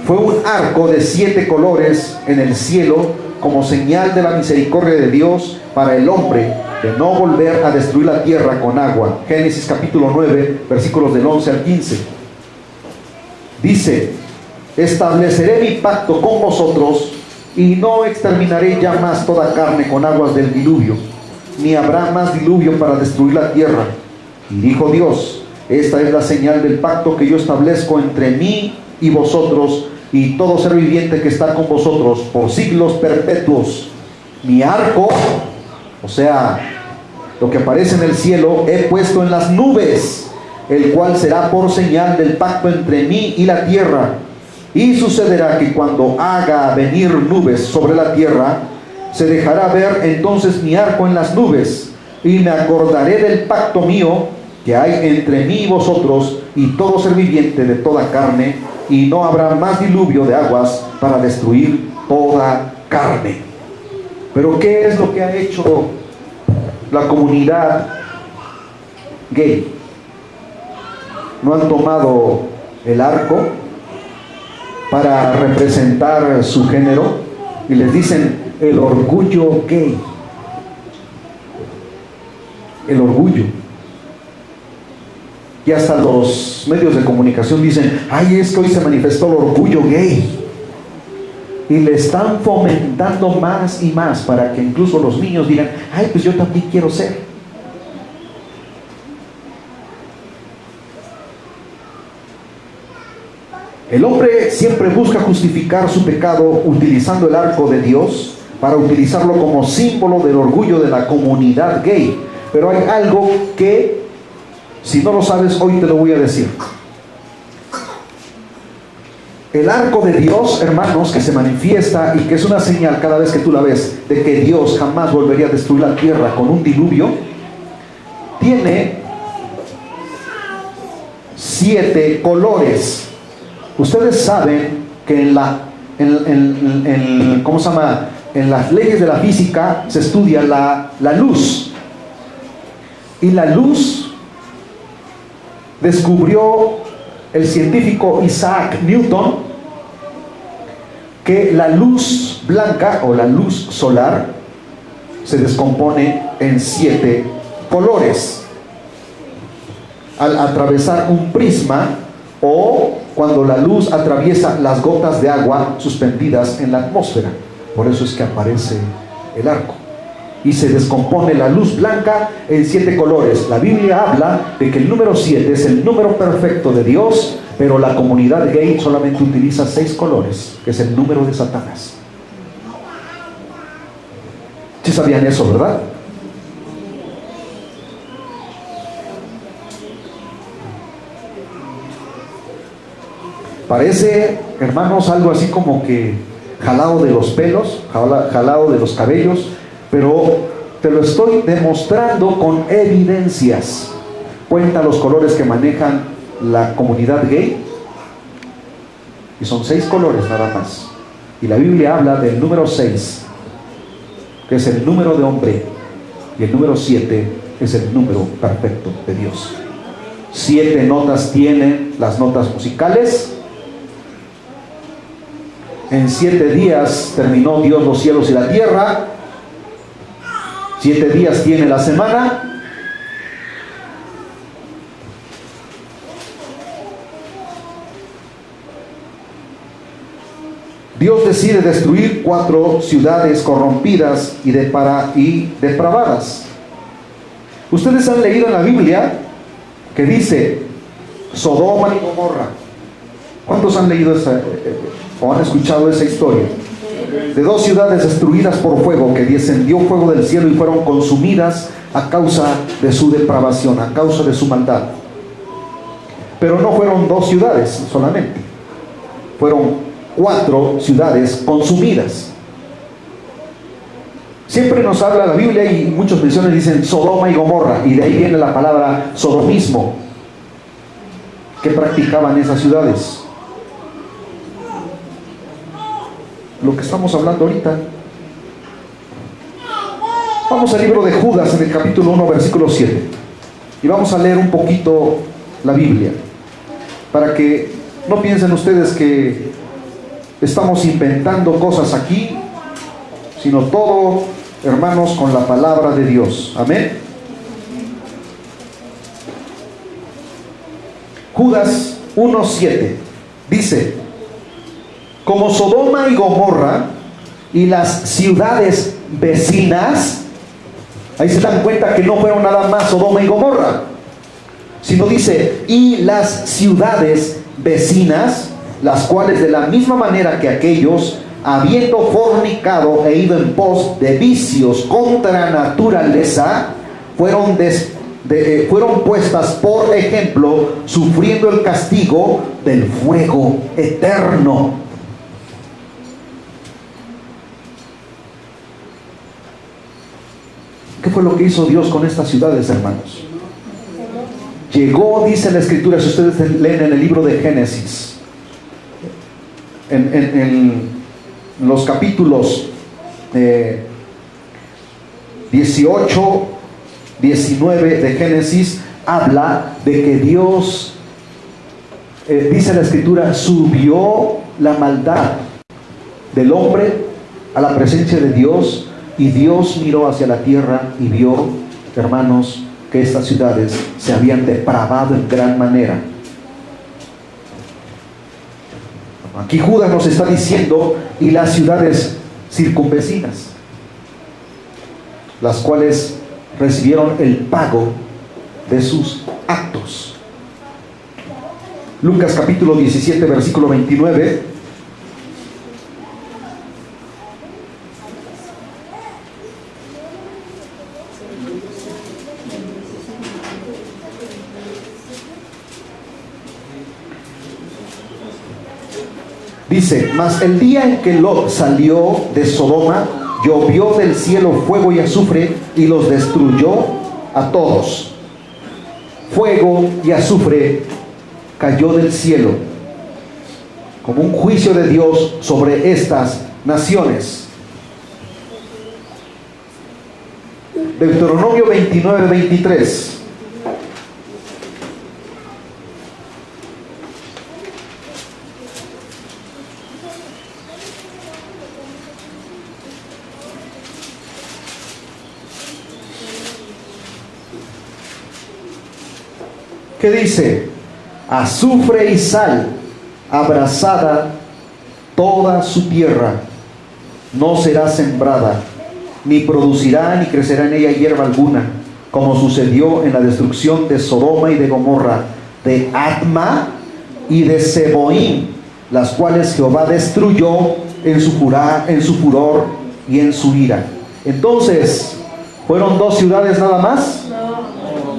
Fue un arco de 7 colores en el cielo como señal de la misericordia de Dios para el hombre, de no volver a destruir la tierra con agua. Génesis capítulo 9, versículos del 11 al 15. Dice: estableceré mi pacto con vosotros y no exterminaré ya más toda carne con aguas del diluvio, ni habrá más diluvio para destruir la tierra. Y dijo Dios: esta es la señal del pacto que yo establezco entre mí y vosotros y todo ser viviente que está con vosotros por siglos perpetuos. Mi arco, o sea, lo que aparece en el cielo, he puesto en las nubes, el cual será por señal del pacto entre mí y la tierra. Y sucederá que cuando haga venir nubes sobre la tierra, se dejará ver entonces mi arco en las nubes, y me acordaré del pacto mío que hay entre mí y vosotros y todo ser viviente de toda carne, y no habrá más diluvio de aguas para destruir toda carne. Pero ¿qué es lo que ha hecho la comunidad gay? ¿No han tomado el arco para representar su género? Y les dicen el orgullo gay. El orgullo. Y hasta los medios de comunicación dicen: ay, es que hoy se manifestó el orgullo gay. Y le están fomentando más y más para que incluso los niños digan: ay, pues yo también quiero ser. El hombre siempre busca justificar su pecado utilizando el arco de Dios para utilizarlo como símbolo del orgullo de la comunidad gay. Pero hay algo que, si no lo sabes, hoy te lo voy a decir. El arco de Dios, hermanos, que se manifiesta y que es una señal cada vez que tú la ves de que Dios jamás volvería a destruir la tierra con un diluvio, tiene 7 colores. Ustedes saben que ¿cómo se llama? En las leyes de la física se estudia la luz. Y la luz descubrió el científico Isaac Newton que la luz blanca o la luz solar se descompone en 7 colores al atravesar un prisma, o cuando la luz atraviesa las gotas de agua suspendidas en la atmósfera. Por eso es que aparece el arco. Y se descompone la luz blanca en 7 colores. La Biblia habla de que el número 7 es el número perfecto de Dios, pero la comunidad gay solamente utiliza 6 colores, que es el número de Satanás. ¿Sí sabían eso, verdad? Parece, hermanos, algo así como que jalado de los pelos, jalado de los cabellos, pero te lo estoy demostrando con evidencias. Cuenta los colores que manejan la comunidad gay y son 6 colores nada más. Y la Biblia habla del número 6, que es el número de hombre, y el número 7 es el número perfecto de Dios. 7 notas tienen las notas musicales. En 7 días terminó Dios los cielos y la tierra. 7 días tiene la semana. Dios decide destruir 4 ciudades corrompidas y depravadas. Ustedes han leído en la Biblia que dice Sodoma y Gomorra, ¿Cuántos han leído o han escuchado esa historia? De dos ciudades destruidas por fuego, que descendió fuego del cielo y fueron consumidas a causa de su depravación, a causa de su maldad. Pero no fueron dos ciudades solamente, fueron 4 ciudades consumidas. Siempre nos habla la Biblia y muchas versiones dicen Sodoma y Gomorra, y de ahí viene la palabra sodomismo. ¿Qué practicaban esas ciudades? Lo que estamos hablando ahorita. Vamos al libro de Judas en el capítulo 1, versículo 7, y vamos a leer un poquito la Biblia, para que no piensen ustedes que estamos inventando cosas aquí, sino todo, hermanos, con la palabra de Dios. Amén. Judas 1:7 dice: como Sodoma y Gomorra y las ciudades vecinas. Ahí se dan cuenta que no fueron nada más Sodoma y Gomorra, sino dice, y las ciudades vecinas, las cuales de la misma manera que aquellos, habiendo fornicado e ido en pos de vicios contra naturaleza, fueron puestas por ejemplo, sufriendo el castigo del fuego eterno. ¿Qué fue lo que hizo Dios con estas ciudades, hermanos? Llegó, dice la Escritura, si ustedes leen en el libro de Génesis, en los capítulos 18, 19 de Génesis, habla de que Dios, dice la Escritura, subió la maldad del hombre a la presencia de Dios, y Dios miró hacia la tierra y vio, hermanos, que estas ciudades se habían depravado en gran manera. Aquí Judas nos está diciendo, y las ciudades circunvecinas, las cuales recibieron el pago de sus actos. Lucas capítulo 17, versículo 29. Dice, mas el día en que Lot salió de Sodoma, llovió del cielo fuego y azufre y los destruyó a todos. Fuego y azufre cayó del cielo como un juicio de Dios sobre estas naciones. Deuteronomio 29, 23. ¿Qué dice? Azufre y sal, abrasada toda su tierra, no será sembrada, ni producirá ni crecerá en ella hierba alguna, como sucedió en la destrucción de Sodoma y de Gomorra, de Adma y de Seboim, las cuales Jehová destruyó en su furor y en su ira. Entonces, ¿fueron 2 ciudades nada más?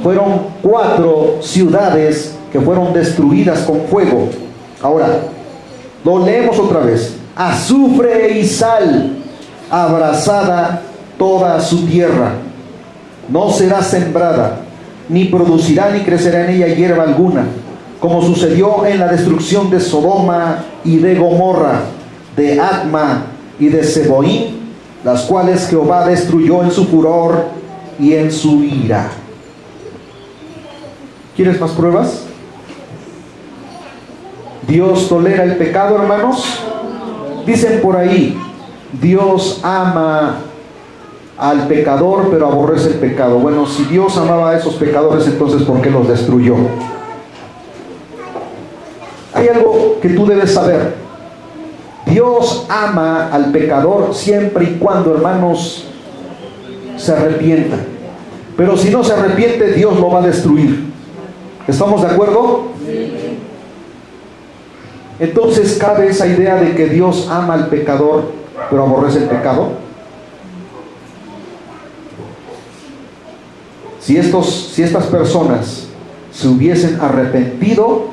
Fueron 4 ciudades que fueron destruidas con fuego. Ahora, lo leemos otra vez. Azufre y sal, abrasada toda su tierra, no será sembrada, ni producirá ni crecerá en ella hierba alguna, como sucedió en la destrucción de Sodoma y de Gomorra, de Adma y de Seboim, las cuales Jehová destruyó en su furor y en su ira. ¿Quieres más pruebas? ¿Dios tolera el pecado, hermanos? Dicen por ahí, Dios ama al pecador, pero aborrece el pecado. Bueno, si Dios amaba a esos pecadores, entonces ¿por qué los destruyó? Hay algo que tú debes saber. Dios ama al pecador siempre y cuando, hermanos, se arrepienta. Pero si no se arrepiente, Dios lo va a destruir. ¿Estamos de acuerdo? Sí. Entonces cabe esa idea de que Dios ama al pecador, pero aborrece el pecado. Si estas personas se hubiesen arrepentido,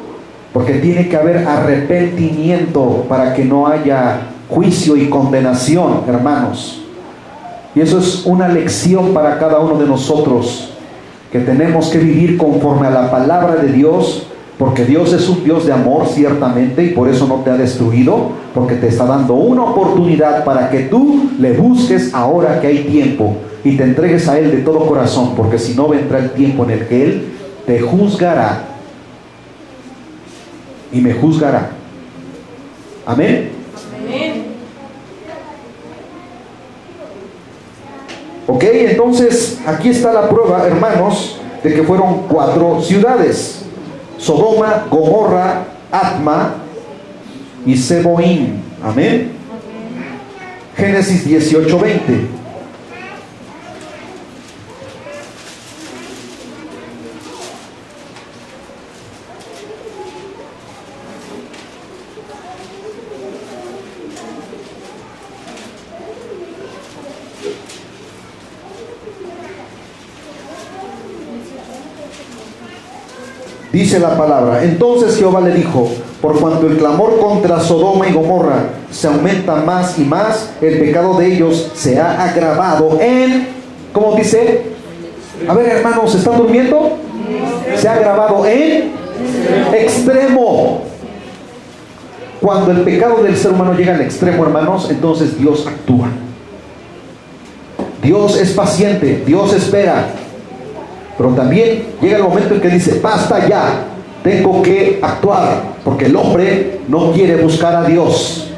porque tiene que haber arrepentimiento para que no haya juicio y condenación, hermanos. Y eso es una lección para cada uno de nosotros, que tenemos que vivir conforme a la palabra de Dios, porque Dios es un Dios de amor, ciertamente, y por eso no te ha destruido, porque te está dando una oportunidad para que tú le busques ahora que hay tiempo, y te entregues a Él de todo corazón, porque si no vendrá el tiempo en el que Él te juzgará, y me juzgará. Amén. Amén. Ok, entonces aquí está la prueba, hermanos, de que fueron 4 ciudades: Sodoma, Gomorra, Atma y Seboín. Amén. Génesis 18:20. Dice la palabra: entonces Jehová le dijo, por cuanto el clamor contra Sodoma y Gomorra se aumenta más y más, el pecado de ellos se ha agravado en, ¿cómo dice? A ver, hermanos, ¿están durmiendo? Se ha agravado en extremo. Cuando el pecado del ser humano llega al extremo, hermanos, entonces Dios actúa. Dios es paciente, Dios espera. Pero también llega el momento en que dice: basta ya, tengo que actuar, porque el hombre no quiere buscar a Dios.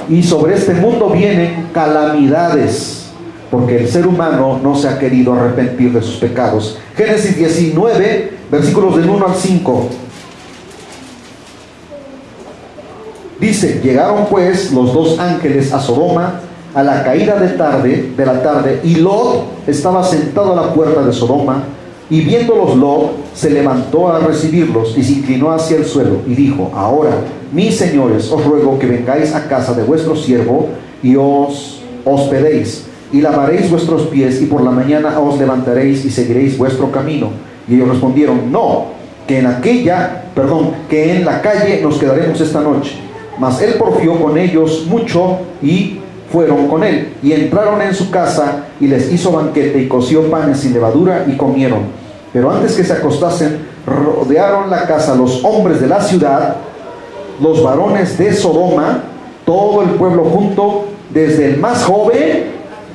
Y sobre este mundo vienen calamidades, porque el ser humano no se ha querido arrepentir de sus pecados. Génesis 19, versículos del 1 al 5. Dice: llegaron pues los 2 ángeles a Sodoma a la caída de la tarde, y Lot estaba sentado a la puerta de Sodoma, y viéndolos Lot se levantó a recibirlos y se inclinó hacia el suelo y dijo: ahora, mis señores, os ruego que vengáis a casa de vuestro siervo y os hospedéis, y lavaréis vuestros pies, y por la mañana os levantaréis y seguiréis vuestro camino. Y ellos respondieron: no, que en la calle nos quedaremos esta noche. Mas él porfió con ellos mucho, y fueron con él, y entraron en su casa, y les hizo banquete, y coció panes sin levadura, y comieron. Pero antes que se acostasen, rodearon la casa los hombres de la ciudad, los varones de Sodoma, todo el pueblo junto, desde el más joven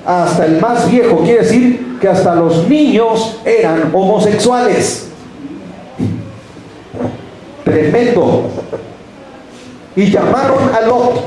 hasta el más viejo. Quiere decir que hasta los niños eran homosexuales. Tremendo. Y llamaron a Lot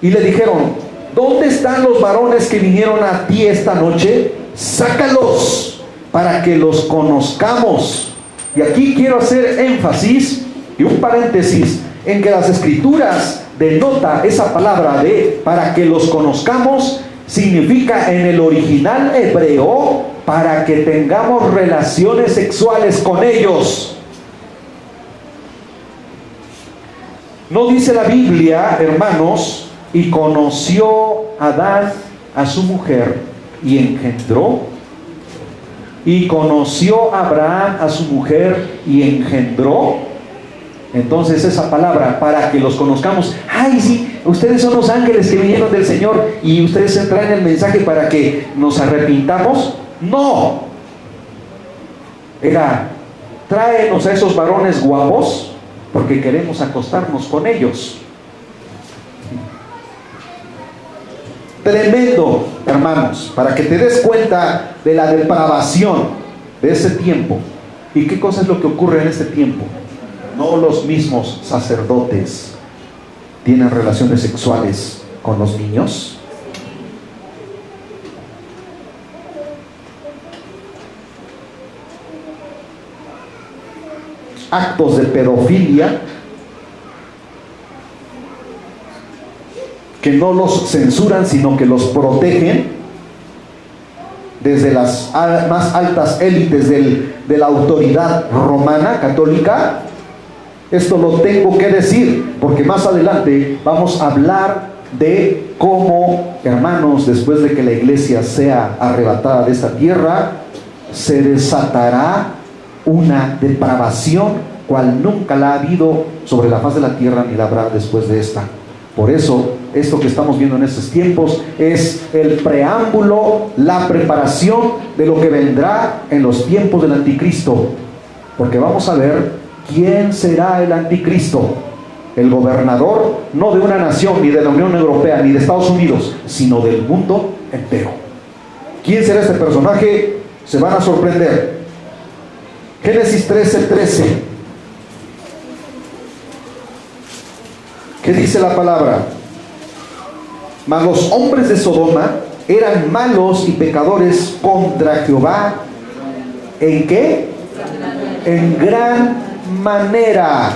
y le dijeron: ¿dónde están los varones que vinieron a ti esta noche? Sácalos para que los conozcamos. Y aquí quiero hacer énfasis y un paréntesis en que las escrituras denota esa palabra de para que los conozcamos, significa en el original hebreo para que tengamos relaciones sexuales con ellos. No dice la Biblia, hermanos, y conoció Adán a su mujer y engendró. Y conoció Abraham a su mujer y engendró. Entonces esa palabra, para que los conozcamos, ay sí, ustedes son los ángeles que vinieron del Señor y ustedes traen el mensaje para que nos arrepintamos. No, era: tráenos a esos varones guapos porque queremos acostarnos con ellos. Tremendo, hermanos, para que te des cuenta de la depravación de ese tiempo. ¿Y qué cosa es lo que ocurre en este tiempo? No los mismos sacerdotes tienen relaciones sexuales con los niños. Actos de pedofilia que no los censuran, sino que los protegen desde las más altas élites de la autoridad romana católica. Esto lo tengo que decir, porque más adelante vamos a hablar de cómo, hermanos, después de que la iglesia sea arrebatada de esta tierra, se desatará una depravación cual nunca la ha habido sobre la faz de la tierra, ni la habrá después de esta. Por eso, esto que estamos viendo en estos tiempos es el preámbulo, la preparación de lo que vendrá en los tiempos del anticristo. Porque vamos a ver quién será el anticristo. El gobernador, no de una nación, ni de la Unión Europea, ni de Estados Unidos, sino del mundo entero. ¿Quién será este personaje? Se van a sorprender. Génesis 13:13. ¿Qué dice la palabra? Mas los hombres de Sodoma eran malos y pecadores contra Jehová. ¿En qué? En gran manera.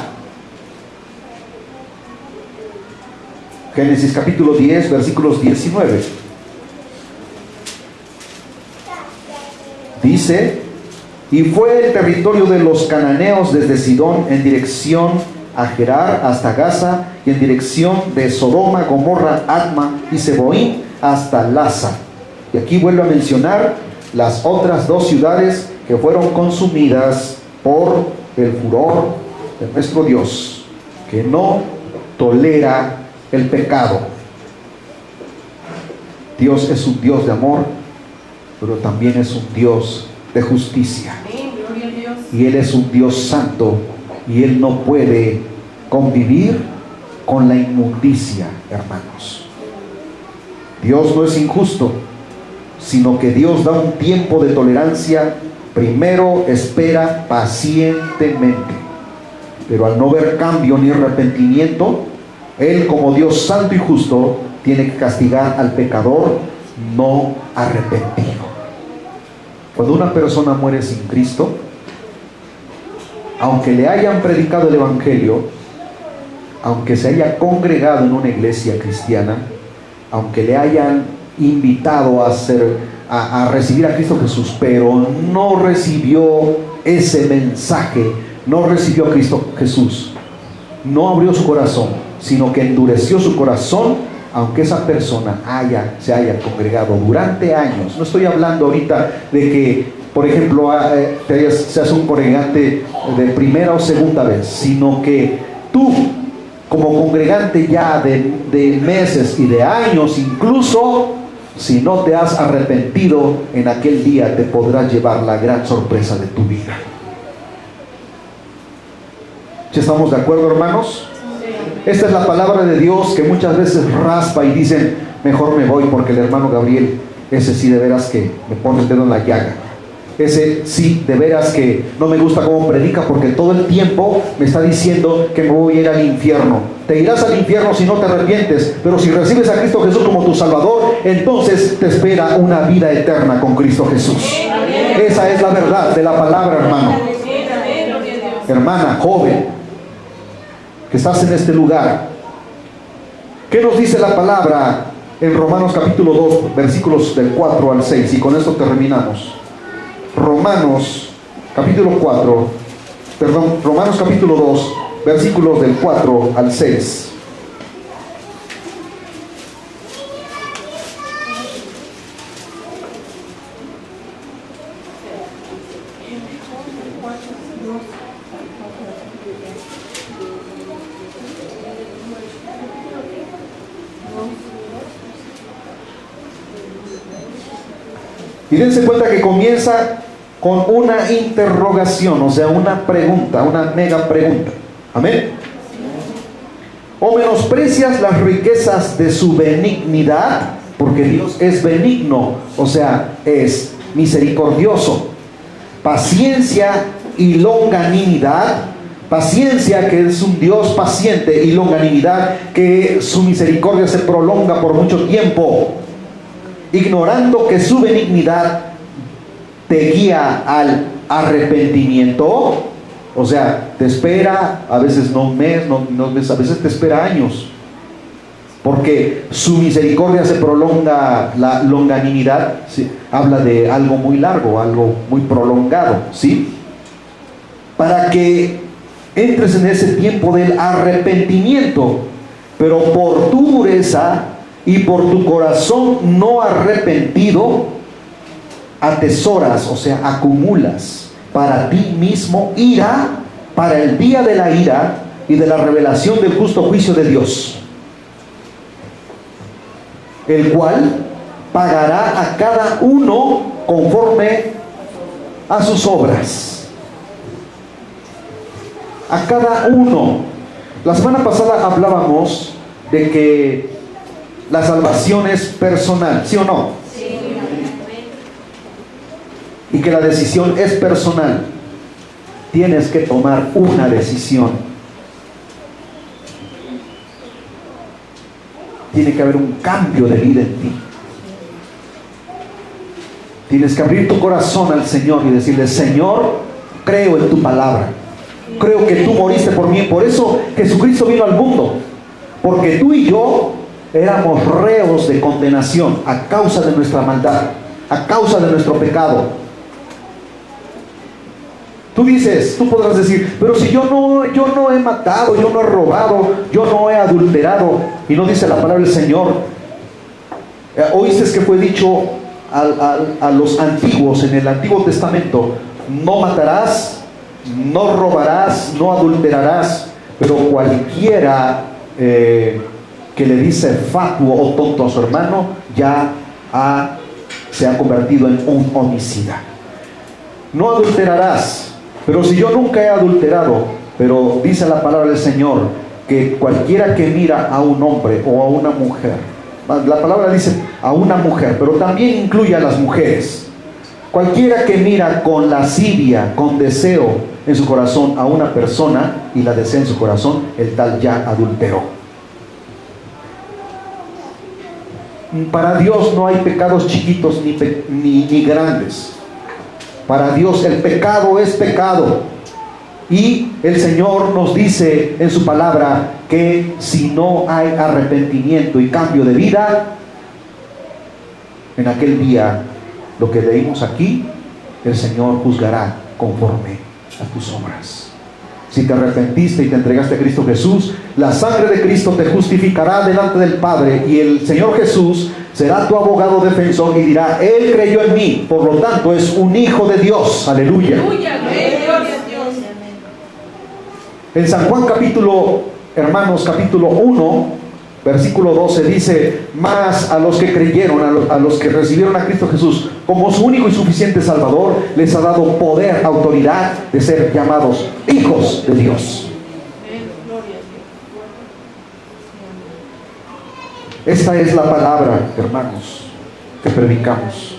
Génesis capítulo 10, versículos 19. Dice: y fue el territorio de los cananeos desde Sidón en dirección a Gerar hasta Gaza, y en dirección de Sodoma, Gomorra, Adma y Seboín hasta Lasa. Y aquí vuelvo a mencionar las otras dos ciudades que fueron consumidas por el furor de nuestro Dios, que no tolera el pecado. Dios es un Dios de amor, pero también es un Dios de justicia. Y Él es un Dios santo, y Él no puede convivir con la inmundicia, hermanos. Dios no es injusto, sino que Dios da un tiempo de tolerancia. Primero espera pacientemente, pero al no ver cambio ni arrepentimiento, Él, como Dios santo y justo, tiene que castigar al pecador no arrepentido. Cuando una persona muere sin Cristo, aunque le hayan predicado el evangelio, aunque se haya congregado en una iglesia cristiana, aunque le hayan invitado a recibir a Cristo Jesús, pero no recibió ese mensaje, no recibió a Cristo Jesús, no abrió su corazón, sino que endureció su corazón, aunque esa persona se haya congregado durante años. No estoy hablando ahorita de que, por ejemplo, seas un congregante de primera o segunda vez, sino que tú, como congregante ya de meses y de años, incluso, si no te has arrepentido, en aquel día te podrás llevar la gran sorpresa de tu vida. ¿Ya estamos de acuerdo, hermanos? Esta es la palabra de Dios que muchas veces raspa y dicen: mejor me voy, porque el hermano Gabriel, ese sí de veras que me pone el dedo en la llaga. Ese sí, de veras que no me gusta cómo predica, porque todo el tiempo me está diciendo que me voy a ir al infierno. Te irás al infierno si no te arrepientes, pero si recibes a Cristo Jesús como tu Salvador, entonces te espera una vida eterna con Cristo Jesús. Esa es la verdad de la palabra, hermano. Hermana, joven, que estás en este lugar. ¿Qué nos dice la palabra en Romanos capítulo 2, versículos del 4 al 6? Y con esto terminamos. Romanos capítulo 2, versículos del 4 al 6. Y dense cuenta que comienza con una interrogación, o sea, una pregunta, una mega pregunta. Amén. ¿O menosprecias las riquezas de su benignidad? Porque Dios es benigno, o sea, es misericordioso. Paciencia y longanimidad. Paciencia, que es un Dios paciente, y longanimidad, que su misericordia se prolonga por mucho tiempo. Ignorando que su benignidad te guía al arrepentimiento. O sea, te espera, a veces no un mes, no 2 meses, a veces te espera años, porque su misericordia se prolonga. La longanimidad, ¿sí?, habla de algo muy largo, algo muy prolongado, ¿sí? Para que entres en ese tiempo del arrepentimiento, pero por tu dureza y por tu corazón no arrepentido, atesoras, o sea, acumulas para ti mismo ira para el día de la ira y de la revelación del justo juicio de Dios, el cual pagará a cada uno conforme a sus obras. A cada uno. La semana pasada hablábamos de que la salvación es personal, ¿sí o no? Sí. Y que la decisión es personal. Tienes que tomar una decisión. Tiene que haber un cambio de vida en ti. Tienes que abrir tu corazón al Señor y decirle: Señor, creo en tu palabra. Creo que tú moriste por mí. Por eso Jesucristo vino al mundo. Porque tú y yo éramos reos de condenación a causa de nuestra maldad, a causa de nuestro pecado. Tú dices, tú podrás decir: pero si yo no he matado, yo no he robado, yo no he adulterado. Y no dice la palabra del Señor. Oíste que fue dicho a los antiguos en el Antiguo Testamento: no matarás, no robarás, no adulterarás. Pero cualquiera que le dice fatuo o tonto a su hermano, ya se ha convertido en un homicida. No adulterarás. Pero si yo nunca he adulterado, pero dice la palabra del Señor que cualquiera que mira a un hombre o a una mujer, la palabra dice a una mujer, pero también incluye a las mujeres. Cualquiera que mira con lascivia, con deseo en su corazón a una persona y la desea en su corazón, el tal ya adulteró. Para Dios no hay pecados chiquitos ni grandes. Para Dios el pecado es pecado. Y el Señor nos dice en su palabra que si no hay arrepentimiento y cambio de vida, en aquel día, lo que leímos aquí, el Señor juzgará conforme a tus obras. Si te arrepentiste y te entregaste a Cristo Jesús, la sangre de Cristo te justificará delante del Padre, y el Señor Jesús será tu abogado defensor y dirá: Él creyó en mí, por lo tanto es un hijo de Dios. Aleluya. En San Juan capítulo 1, versículo 12 dice: mas a los que creyeron, a los que recibieron a Cristo Jesús como su único y suficiente Salvador, les ha dado poder, autoridad de ser llamados hijos de Dios. Esta es la palabra, hermanos, que predicamos.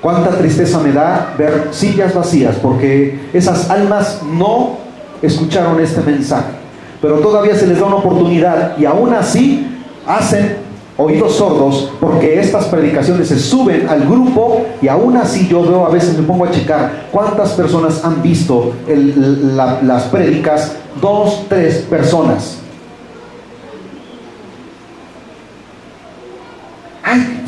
Cuánta tristeza me da ver sillas vacías, porque esas almas no escucharon este mensaje, pero todavía se les da una oportunidad, y aún así hacen oídos sordos, porque estas predicaciones se suben al grupo, y aún así yo veo, a veces me pongo a checar cuántas personas han visto las prédicas. 2, 3 personas. Ay,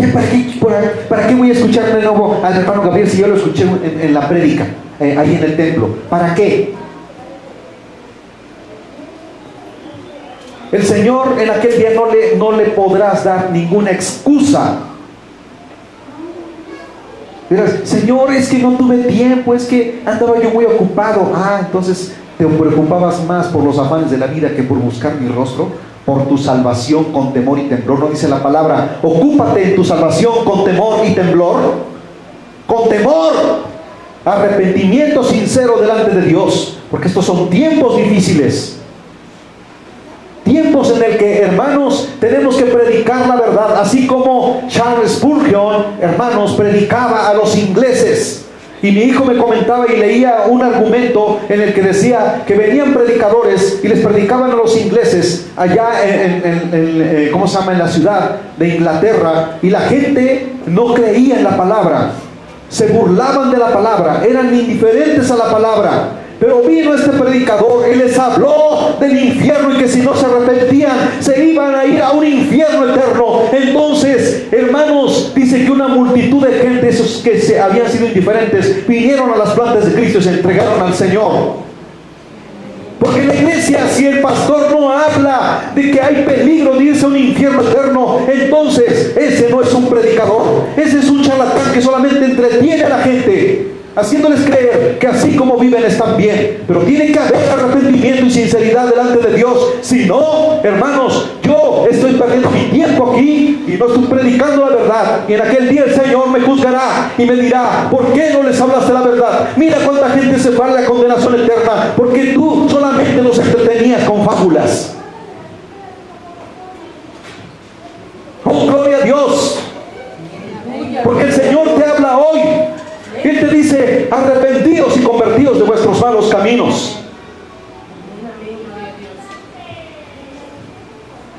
¿para qué voy a escuchar de nuevo al hermano Gabriel si yo lo escuché en la prédica, ahí en el templo? ¿Para qué? El Señor en aquel día no le podrás dar ninguna excusa. Dirás: Señor, es que no tuve tiempo, es que andaba yo muy ocupado. Entonces te preocupabas más por los afanes de la vida que por buscar mi rostro. Por tu salvación con temor y temblor. ¿No dice la palabra: ocúpate en tu salvación con temor y temblor? Con temor, arrepentimiento sincero delante de Dios, porque estos son tiempos difíciles, tiempos en el que, hermanos, tenemos que predicar la verdad, así como Charles Spurgeon, hermanos, predicaba a los ingleses. Y mi hijo me comentaba y leía un argumento en el que decía que venían predicadores y les predicaban a los ingleses allá en la ciudad de Inglaterra, y la gente no creía en la palabra, se burlaban de la palabra, eran indiferentes a la palabra. Pero vino este predicador y les habló del infierno, y que si no se arrepentían se iban a ir a un infierno eterno. Entonces, hermanos, dice que una multitud de gente, esos que se habían sido indiferentes, vinieron a las plantas de Cristo y se entregaron al Señor. Porque en la iglesia, si el pastor no habla de que hay peligro de irse a un infierno eterno, entonces ese no es un predicador. Ese es un charlatán que solamente entretiene a la gente, haciéndoles creer que así como viven están bien. Pero tiene que haber arrepentimiento y sinceridad delante de Dios. Si no, hermanos, yo estoy perdiendo mi tiempo aquí y no estoy predicando la verdad. Y en aquel día el Señor me juzgará y me dirá: ¿por qué no les hablaste la verdad? Mira cuánta gente se va a la condenación eterna, porque tú solamente los entretenías con fábulas. Oh, gloria a Dios, porque el Señor te habla hoy. Él te dice: arrepentidos y convertidos de vuestros malos caminos.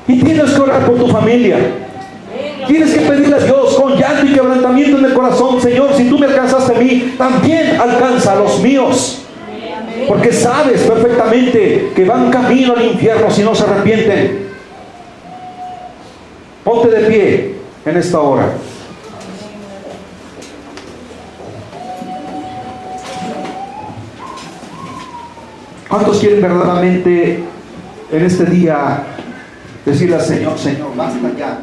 Y tienes que orar por tu familia. Tienes que pedirle a Dios con llanto y quebrantamiento en el corazón: Señor, si tú me alcanzaste a mí, también alcanza a los míos. Porque sabes perfectamente que van camino al infierno si no se arrepienten. Ponte de pie en esta hora. ¿Cuántos quieren verdaderamente en este día decirle al Señor: Señor, basta ya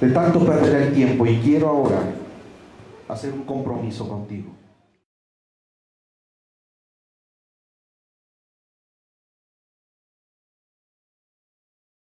de tanto perder el tiempo y quiero ahora hacer un compromiso contigo?